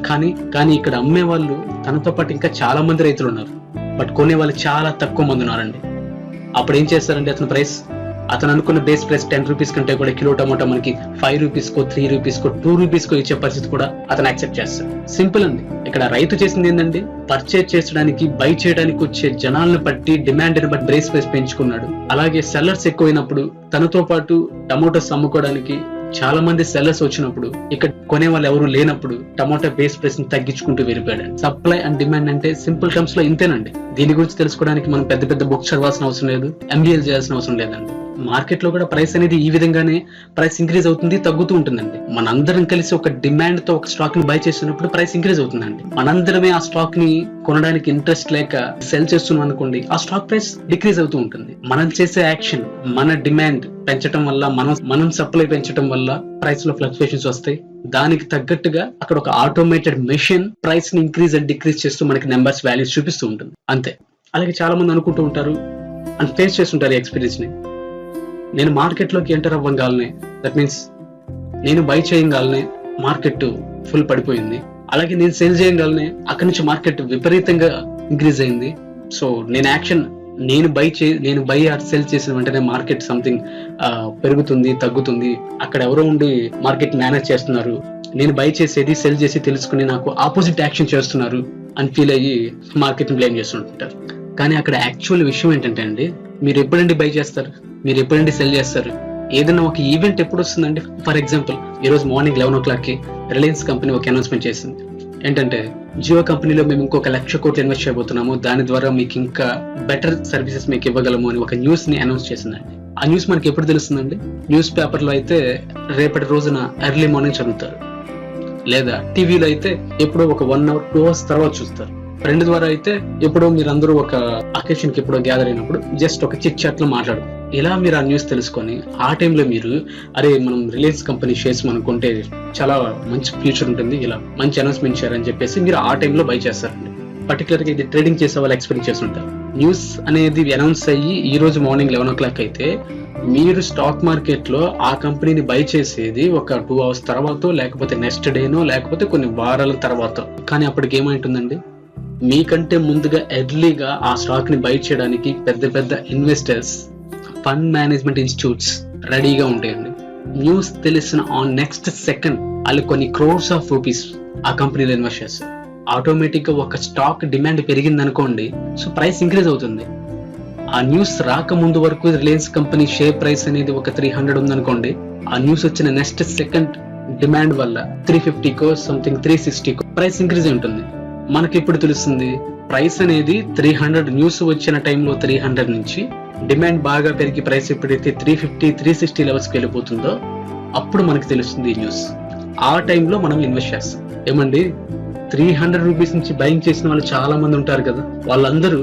కానీ ఇక్కడ అమ్మే వాళ్ళు తనతో పాటు ఇంకా చాలా మంది రైతులు ఉన్నారు, బట్ కొనే వాళ్ళు చాలా తక్కువ మంది ఉన్నారండి. అప్పుడు ఏం చేస్తారండి అతని ప్రైస్? అతను అనుకున్న బేస్ ప్రైస్ 10 రూపీస్ కంటే కూడా కిలో టమాటా మనకి 5 రూపీస్కో 3 రూపీస్కో 2 రూపీస్కో ఇచ్చే పరిస్థితి కూడా అతను యాక్సెప్ట్ చేస్తాడు. సింపుల్ అండి. ఇక్కడ రైతు చేసింది ఏంటండి, పర్చేజ్ చేయడానికి, బై చేయడానికి వచ్చే జనాలను బట్టి, డిమాండ్ ని బట్టి బేస్ ప్రైస్ పెంచుకున్నాడు. అలాగే సెల్లర్స్ ఎక్కువైనప్పుడు తనతో పాటు టమోటాస్ అమ్ముకోవడానికి చాలా మంది సెల్లర్స్ వచ్చినప్పుడు, ఇక్కడ కొనే వాళ్ళు ఎవరు లేనప్పుడు టమోటా బేస్ ప్రైస్ ని తగ్గించుకుంటూ వెళ్ళిపోయాడు. సప్లై అండ్ డిమాండ్ అంటే సింపుల్ టర్మ్స్ లో ఇంతేనండి. దీని గురించి తెలుసుకోవడానికి మనం పెద్ద బుక్స్ చదవాల్సిన అవసరం లేదు, ఎంబీఏ చేయాల్సిన అవసరం లేదండి. మార్కెట్ లో కూడా ప్రైస్ అనేది ఈ విధంగానే ప్రైస్ ఇంక్రీజ్ అవుతుంది, తగ్గుతూ ఉంటుందండి. మనందరం కలిసి ఒక డిమాండ్ తో ఒక స్టాక్ ని బై చేస్తున్నప్పుడు ప్రైస్ ఇంక్రీజ్ అవుతుందండి. మనందరమే ఆ స్టాక్ ని కొనడానికి ఇంట్రెస్ట్ లేక సెల్ చేస్తున్నాం అనుకోండి, ఆ స్టాక్ ప్రైస్ డిక్రీజ్ అవుతూ ఉంటుంది. మనం చేసే యాక్షన్, మన డిమాండ్ పెంచడం వల్ల, మనం సప్లై పెంచడం వల్ల ప్రైస్ లో ఫ్లక్చుయేషన్స్ వస్తాయి. దానికి తగ్గట్టుగా అక్కడ ఒక ఆటోమేటెడ్ మెషిన్ ప్రైస్ ని ఇంక్రీజ్ అండ్ డిక్రీజ్ చేస్తూ మనకి నెంబర్స్ వాల్యూస్ చూపిస్తూ ఉంటుంది, అంతే. అలాగే చాలా మంది అనుకుంటూ ఉంటారు అండ్ ఫేస్ చేస్తుంటారు ఈ ఎక్స్పీరియన్స్ ని, నేను మార్కెట్ లోకి ఎంటర్ అవ్వగానే, దట్ మీన్స్ నేను బై చేయగానే మార్కెట్ ఫుల్ పడిపోయింది, అలాగే నేను సేల్ చేయగానే అక్కడి నుంచి మార్కెట్ విపరీతంగా ఇంక్రీజ్ అయింది. సో నేను బై ఆర్ సెల్ చేసిన వెంటనే మార్కెట్ సంథింగ్ పెరుగుతుంది, తగ్గుతుంది, అక్కడ ఎవరో ఉండి మార్కెట్ మేనేజ్ చేస్తున్నారు, నేను బై చేసేది సెల్ చేసి తెలుసుకుని నాకు ఆపోజిట్ యాక్షన్ చేస్తున్నారు అని ఫీల్ అయ్యి మార్కెట్ ని బ్లేమ్ చేస్తుంటారు. కానీ అక్కడ యాక్చువల్ విషయం ఏంటంటే అండి, మీరు ఎప్పుడండి బై చేస్తారు, మీరు ఎప్పుడండి సెల్ చేస్తారు? ఏదైనా ఒక ఈవెంట్ ఎప్పుడు వస్తుందండి? ఫర్ ఎగ్జాంపుల్ ఈ రోజు మార్నింగ్ 11 o'clock రిలయన్స్ కంపెనీ ఒక అనౌన్స్మెంట్ చేసింది. ఏంటంటే జియో కంపెనీలో మేము ఇంకొక 1,00,000 కోట్లు ఇన్వెస్ట్ చేయబోతున్నాము, దాని ద్వారా మీకు ఇంకా బెటర్ సర్వీసెస్ మీకు ఇవ్వగలము అని ఒక న్యూస్ ని అనౌన్స్ చేసిందండి. ఆ న్యూస్ మనకి ఎప్పుడు తెలుస్తుందండి? న్యూస్ పేపర్ లో అయితే రేపటి రోజున ఎర్లీ మార్నింగ్ చదువుతారు, లేదా టీవీలో అయితే ఎప్పుడో ఒక 1 hour 2 hours తర్వాత చూస్తారు. ఫ్రెండ్ ద్వారా అయితే ఎప్పుడో మీరందరూ ఒక అకేషన్ కి ఎప్పుడో గ్యాదర్ అయినప్పుడు జస్ట్ ఒక చిట్ చాట్ లో మాట్లాడుతారు. ఇలా మీరు ఆ న్యూస్ తెలుసుకొని ఆ టైంలో మీరు అరే మనం రిలయన్స్ కంపెనీ షేర్స్ మనకుంటే చాలా మంచి ఫ్యూచర్ ఉంటుంది, ఇలా మంచి అనౌన్స్మెంట్ చేయాలని చెప్పేసి మీరు ఆ టైంలో బై చేస్తారండి. పర్టికులర్ గా ఇది ట్రేడింగ్ చేసే వాళ్ళు ఎక్స్పెక్ట్ చేస్తుంటారు. న్యూస్ అనేది అనౌన్స్ అయ్యి ఈ రోజు మార్నింగ్ 11 o'clock అయితే మీరు స్టాక్ మార్కెట్ లో ఆ కంపెనీని బై చేసేది ఒక 2 hours తర్వాత, లేకపోతే నెక్స్ట్ డేనో, లేకపోతే కొన్ని వారాల తర్వాత. కానీ అప్పటికి ఏమైంటుందండి, మీకంటే ముందుగా ఎర్లీగా ఆ స్టాక్ ని బై చేయడానికి పెద్ద పెద్ద ఇన్వెస్టర్స్, ఫండ్ మేనేజ్మెంట్ ఇన్స్టిట్యూట్స్ రెడీగా ఉంటాయండి. న్యూస్ తెలిసిన ఆన్ నెక్స్ట్ సెకండ్ వాళ్ళు కొన్ని క్రోర్స్ ఆఫ్ రూపీస్ ఆ కంపెనీలో ఇన్వెస్ట్ చేస్తారు. ఆటోమేటిక్ గా ఒక స్టాక్ డిమాండ్ పెరిగింది అనుకోండి, సో ప్రైస్ ఇంక్రీజ్ అవుతుంది. ఆ న్యూస్ రాకముందు వరకు రిలయన్స్ కంపెనీ షేర్ ప్రైస్ అనేది ఒక 300 ఉందనుకోండి, ఆ న్యూస్ వచ్చిన నెక్స్ట్ సెకండ్ డిమాండ్ వల్ల 350కో సంథింగ్ 360కో ప్రైస్ ఇంక్రీజ్ ఉంటుంది. మనకి ఇప్పుడు తెలుస్తుంది ప్రైస్ అనేది 300 న్యూస్ వచ్చిన టైంలో 300 నుంచి డిమాండ్ బాగా పెరిగి ప్రైస్ ఎప్పుడైతే 350 360 లెవెల్స్ కి వెళ్ళిపోతుందో అప్పుడు మనకి తెలుస్తుంది ఈ న్యూస్. ఆ టైంలో మనం ఇన్వెస్ట్ చేస్తాం. ఏమండి 300 రూపీస్ నుంచి బయింగ్ చేసిన వాళ్ళు చాలా మంది ఉంటారు కదా, వాళ్ళందరూ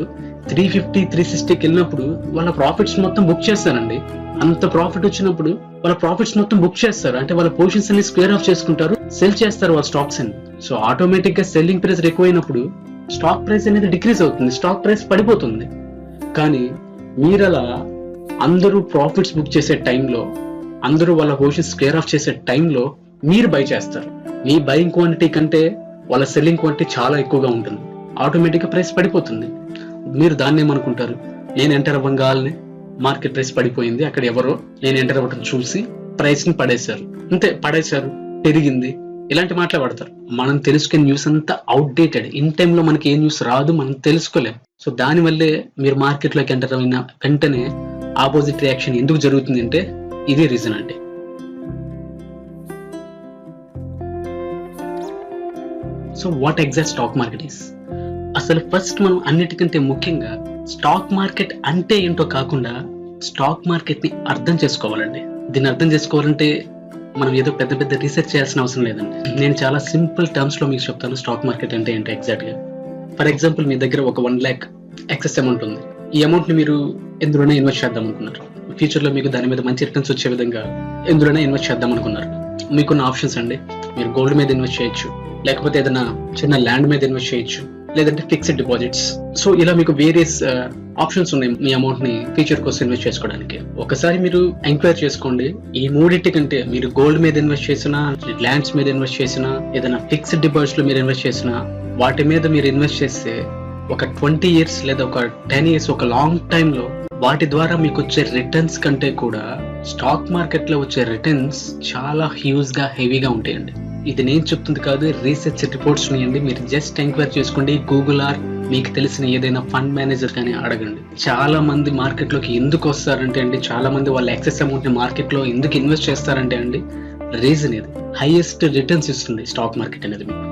350 360కి వెళ్ళినప్పుడు వాళ్ళ ప్రాఫిట్స్ మొత్తం బుక్ చేస్తారండి. అంత ప్రాఫిట్ వచ్చినప్పుడు వాళ్ళ ప్రాఫిట్స్ మొత్తం బుక్ చేస్తారు, అంటే వాళ్ళ పొజిషన్స్ అన్ని స్క్వేర్ ఆఫ్ చేసుకుంటారు, సెల్ చేస్తారు వాళ్ళ స్టాక్స్ అని. సో ఆటోమేటిక్ గా సెల్లింగ్ ప్రైస్ ఎక్కువైనప్పుడు స్టాక్ ప్రైస్ అనేది డిక్రీజ్ అవుతుంది, స్టాక్ ప్రైస్ పడిపోతుంది. కానీ మీరలా అందరూ ప్రాఫిట్స్ బుక్ చేసే టైంలో, అందరూ వాళ్ళ పొజిషన్స్ స్క్వేర్ ఆఫ్ చేసే టైంలో మీరు బై చేస్తారు. మీ బయింగ్ క్వాంటిటీ కంటే వాళ్ళ సెల్లింగ్ క్వాంటిటీ చాలా ఎక్కువగా ఉంటుంది, ఆటోమేటిక్ గా ప్రైస్ పడిపోతుంది. మీరు దాన్ని ఏమనుకుంటారు, నేను ఎంటర్ అవ్వగానే మార్కెట్ ప్రైస్ పడిపోయింది, అక్కడ ఎవరో నేను ఎంటర్ అవ్వడం చూసి ప్రైస్ ని పడేశారు, అంతే పడేశారు, పెరిగింది, ఇలాంటి మాట్లాడతారు. మనం తెలుసుకునే న్యూస్ అంతా అవుట్డేటెడ్. ఇన్ టైంలో మనకి ఏ న్యూస్ రాదు, మనం తెలుసుకోలేం. సో దానివల్లే మీరు మార్కెట్ లోకి ఎంటర్ అయిన వెంటనే ఆపోజిట్ రియాక్షన్ ఎందుకు జరుగుతుంది అంటే ఇదే రీజన్ అండి. So what exact stock market is? అసలు ఫస్ట్ మనం అన్నిటికంటే ముఖ్యంగా స్టాక్ మార్కెట్ అంటే ఏంటో కాకుండా స్టాక్ మార్కెట్ ని అర్థం చేసుకోవాలండి. దీన్ని అర్థం చేసుకోవాలంటే మనం ఏదో పెద్ద పెద్ద రీసెర్చ్ చేయాల్సిన అవసరం లేదండి. నేను చాలా సింపుల్ టర్మ్స్ లో మీకు చెప్తాను స్టాక్ మార్కెట్ అంటే ఏంటో ఎగ్జాక్ట్ గా. ఫర్ ఎగ్జాంపుల్ మీ దగ్గర ఒక 1 lakh ఎక్సెస్ అమౌంట్ ఉంది. ఈ అమౌంట్ ని మీరు ఎందులోనే ఇన్వెస్ట్ చేద్దాం అనుకున్నారు, ఫ్యూచర్ లో మీకు దాని మీద మంచి రిటర్న్స్ వచ్చే విధంగా ఎందులోనే ఇన్వెస్ట్ చేద్దాం అనుకున్నారు. మీకున్న ఆప్షన్స్ అండి, మీరు గోల్డ్ మీద ఇన్వెస్ట్ చేయొచ్చు, లేకపోతే ఏదైనా చిన్న ల్యాండ్ మీద ఇన్వెస్ట్ చేయొచ్చు, లేదంటే ఫిక్స్డ్ డిపాజిట్స్. సో ఇలా మీకు వేరియస్ ఆప్షన్స్ ఉన్నాయి మీ అమౌంట్ ని ఫ్యూచర్ కోసం ఇన్వెస్ట్ చేసుకోవడానికి. ఒకసారి మీరు ఎంక్వైరీ చేసుకోండి, ఈ మూడింటి కంటే మీరు గోల్డ్ మీద ఇన్వెస్ట్ చేసినా, ల్యాండ్స్ మీద ఇన్వెస్ట్ చేసినా, ఏదైనా ఫిక్స్డ్ డిపాజిట్స్ లో మీరు ఇన్వెస్ట్ చేసినా, వాటి మీద మీరు ఇన్వెస్ట్ చేస్తే ఒక 20 years లేదా ఒక 10 years ఒక లాంగ్ టైమ్ లో వాటి ద్వారా మీకు వచ్చే రిటర్న్స్ కంటే కూడా స్టాక్ మార్కెట్ లో వచ్చే రిటర్న్స్ చాలా హ్యూజ్ గా హెవీగా ఉంటాయండి. ఇది నేను చెప్తుంది కాదు, రీసెర్చ్ రిపోర్ట్స్ ఉన్నాయండి. మీరు జస్ట్ ఎంక్వైరీ చేసుకోండి, గూగుల్ ఆర్ మీకు తెలిసిన ఏదైనా ఫండ్ మేనేజర్ కానీ అడగండి. చాలా మంది మార్కెట్ లోకి ఎందుకు వస్తారంటే అండి, చాలా మంది వాళ్ళ ఎక్సెస్ అమౌంట్ ని మార్కెట్ లో ఎందుకు ఇన్వెస్ట్ చేస్తారంటే అండి, రీజన్ ఇది హైయెస్ట్ రిటర్న్స్ ఇస్తుంది స్టాక్ మార్కెట్ అనేది మీకు.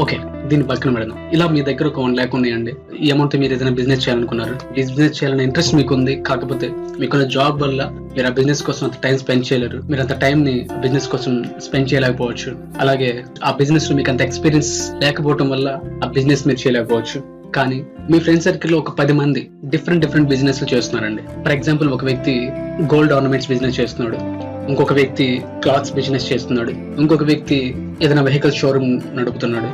ఓకే, దీని పక్కన పెడదాం. ఇలా మీ దగ్గర ఒక 1 lakh ఉన్నాయండి. ఈ అమౌంట్ మీరు ఏదైనా బిజినెస్ చేయాలనుకున్నారు, బిజినెస్ చేయాలనే ఇంట్రెస్ట్ మీకు ఉంది, కాకపోతే మీకున్న జాబ్ వల్ల మీరు ఆ బిజినెస్ కోసం అంత టైం స్పెండ్ చేయలేరు, మీరు అంత టైం ని బిజినెస్ కోసం స్పెండ్ చేయలేకపోవచ్చు. అలాగే ఆ బిజినెస్ లో మీకు అంత ఎక్స్పీరియన్స్ లేకపోవడం వల్ల ఆ బిజినెస్ మీరు చేయలేకపోవచ్చు. కానీ మీ ఫ్రెండ్ సర్కిల్ లో ఒక 10 మంది డిఫరెంట్ బిజినెస్ చేస్తున్నారండి. ఫర్ ఎగ్జాంపుల్, ఒక వ్యక్తి గోల్డ్ ఆర్నమెంట్స్ బిజినెస్ చేస్తున్నాడు, ఇంకొక వ్యక్తి క్లాత్స్ బిజినెస్ చేస్తున్నాడు, ఇంకొక వ్యక్తి ఏదైనా వెహికల్ షోరూమ్ నడుపుతున్నాడు.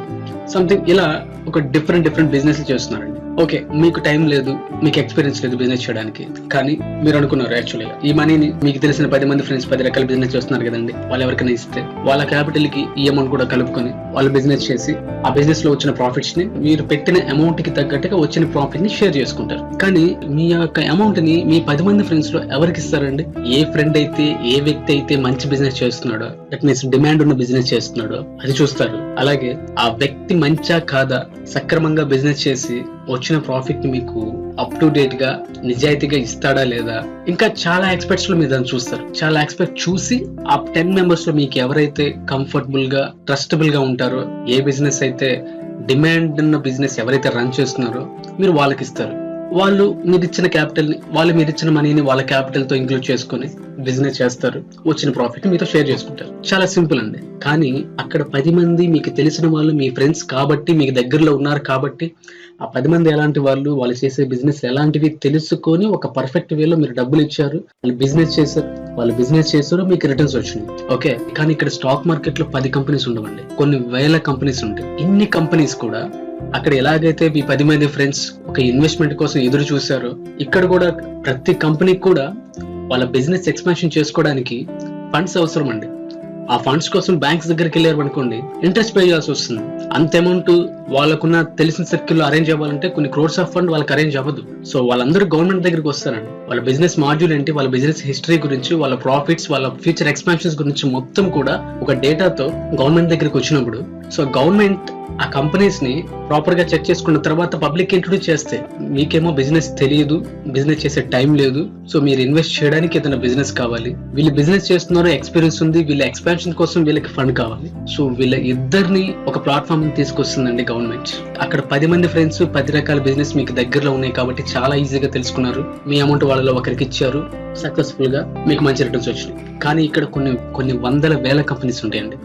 సంథింగ్ ఇలా ఒక డిఫరెంట్ బిజినెస్ చేస్తున్నారండి. ఓకే, మీకు టైం లేదు, మీకు ఎక్స్పీరియన్స్ లేదు బిజినెస్ చేయడానికి, కానీ మీరు అనుకున్నారు యాక్చువల్గా ఈ మనీని మీకు తెలిసిన 10 మంది ఫ్రెండ్స్ 10 రకాల బిజినెస్ చేస్తున్నారు కదండి, వాళ్ళు ఎవరికైనా ఇస్తే వాళ్ళ క్యాపిటల్ కి ఈ అమౌంట్ కూడా కలుపుకొని వాళ్ళు బిజినెస్ చేసి ఆ బిజినెస్ లో వచ్చిన ప్రాఫిట్స్ ని మీరు పెట్టిన అమౌంట్ కి తగ్గట్టుగా వచ్చిన ప్రాఫిట్ ని షేర్ చేసుకుంటారు. కానీ మీ యొక్క అమౌంట్ ని మీ 10 మంది ఫ్రెండ్స్ లో ఎవరికి ఇస్తారండి? ఏ ఫ్రెండ్ అయితే, ఏ వ్యక్తి అయితే మంచి బిజినెస్ చేస్తున్నాడో, దట్ మీన్స్ డిమాండ్ ఉన్న బిజినెస్ చేస్తున్నాడో అది చూస్తారు. అలాగే ఆ వ్యక్తి మంచా కాదా, సక్రమంగా బిజినెస్ చేసి వచ్చిన ప్రాఫిట్ ని మీకు అప్ టు డేట్ గా నిజాయితీగా ఇస్తాడా లేదా, ఇంకా చాలా ఎక్స్పెక్ట్స్ లో మీరు దాన్ని చూస్తారు. చాలా ఎక్స్పెక్ట్ చూసి ఆ 10 మెంబర్స్ లో మీకు ఎవరైతే కంఫర్టబుల్ గా ట్రస్టబుల్ గా ఉంటారో, ఏ బిజినెస్ అయితే డిమాండ్ ఉన్న బిజినెస్ ఎవరైతే రన్ చేస్తున్నారో మీరు వాళ్ళకి ఇస్తారు. వాళ్ళు మీరు ఇచ్చిన క్యాపిటల్ ని, వాళ్ళు మీరు ఇచ్చిన మనీని వాళ్ళ క్యాపిటల్ తో ఇంక్లూడ్ చేసుకుని బిజినెస్ చేస్తారు, వచ్చిన ప్రాఫిట్ మీతో షేర్ చేసుకుంటారు. చాలా సింపుల్ అండి. కానీ అక్కడ 10 మంది మీకు తెలిసిన వాళ్ళు, మీ ఫ్రెండ్స్ కాబట్టి, మీకు దగ్గరలో ఉన్నారు కాబట్టి ఆ 10 మంది ఎలాంటి వాళ్ళు, వాళ్ళు చేసే బిజినెస్ ఎలాంటివి తెలుసుకొని ఒక పర్ఫెక్ట్ వేలో మీరు డబ్బులు ఇచ్చారు, వాళ్ళు బిజినెస్ చేశారు, మీకు రిటర్న్స్ వచ్చినాయి. ఓకే, కానీ ఇక్కడ స్టాక్ మార్కెట్ లో 10 కంపెనీస్ ఉండవండి, కొన్ని వేల కంపెనీస్ ఉంటాయి. ఇన్ని కంపెనీస్ కూడా అక్కడ ఎలాగైతే మీ 10 మంది ఫ్రెండ్స్ ఒక ఇన్వెస్ట్మెంట్ కోసం ఎదురు చూశారో, ఇక్కడ కూడా ప్రతి కంపెనీకి కూడా వాళ్ళ బిజినెస్ ఎక్స్పాన్షన్ చేసుకోవడానికి ఫండ్స్ అవసరం అండి. ఆ ఫండ్స్ కోసం బ్యాంక్స్ దగ్గరికి వెళ్ళారు అనుకోండి, ఇంట్రెస్ట్ పే చేయాల్సి వస్తుంది. అంత అమౌంట్ వాళ్ళకున్న తెలిసిన సర్కిల్లో అరేంజ్ అవ్వాలంటే కొన్ని క్రోర్స్ ఆఫ్ ఫండ్ వాళ్ళకి అరేంజ్ అవ్వదు. సో వాళ్ళందరూ గవర్నమెంట్ దగ్గరికి వస్తారండి. వాళ్ళ బిజినెస్ మాడ్యూల్ ఏంటి, వాళ్ళ బిజినెస్ హిస్టరీ గురించి, వాళ్ళ ప్రాఫిట్స్, వాళ్ళ ఫ్యూచర్ ఎక్స్పాన్షన్స్ గురించి మొత్తం కూడా ఒక డేటాతో గవర్నమెంట్ దగ్గరికి వచ్చినప్పుడు, సో గవర్నమెంట్ ఆ కంపెనీస్ ని ప్రాపర్ గా చెక్ చేసుకున్న తర్వాత పబ్లిక్ ఇంట్రొడ్యూస్ చేస్తే, మీకేమో బిజినెస్ తెలియదు, బిజినెస్ చేసే టైం లేదు, సో మీరు ఇన్వెస్ట్ చేయడానికి ఏదైనా బిజినెస్ కావాలి, వీళ్ళు బిజినెస్ చేస్తున్నారో ఎక్స్పీరియన్స్ ఉంది, వీళ్ళ ఎక్స్పాన్షన్ కోసం వీళ్ళకి ఫండ్ కావాలి. సో వీళ్ళ ఇద్దరిని ఒక ప్లాట్ఫామ్ తీసుకొస్తుందండి గవర్నమెంట్. అక్కడ 10 మంది ఫ్రెండ్స్ 10 రకాల బిజినెస్ మీకు దగ్గరలో ఉన్నాయి కాబట్టి చాలా ఈజీగా తెలుసుకున్నారు, మీ అమౌంట్ వాళ్ళలో ఒకరికి ఇచ్చారు, సక్సెస్ఫుల్ గా మీకు మంచి రిటర్న్స్ వచ్చినాయి. కానీ ఇక్కడ కొన్ని వందల వేల కంపెనీస్ ఉంటాయండి.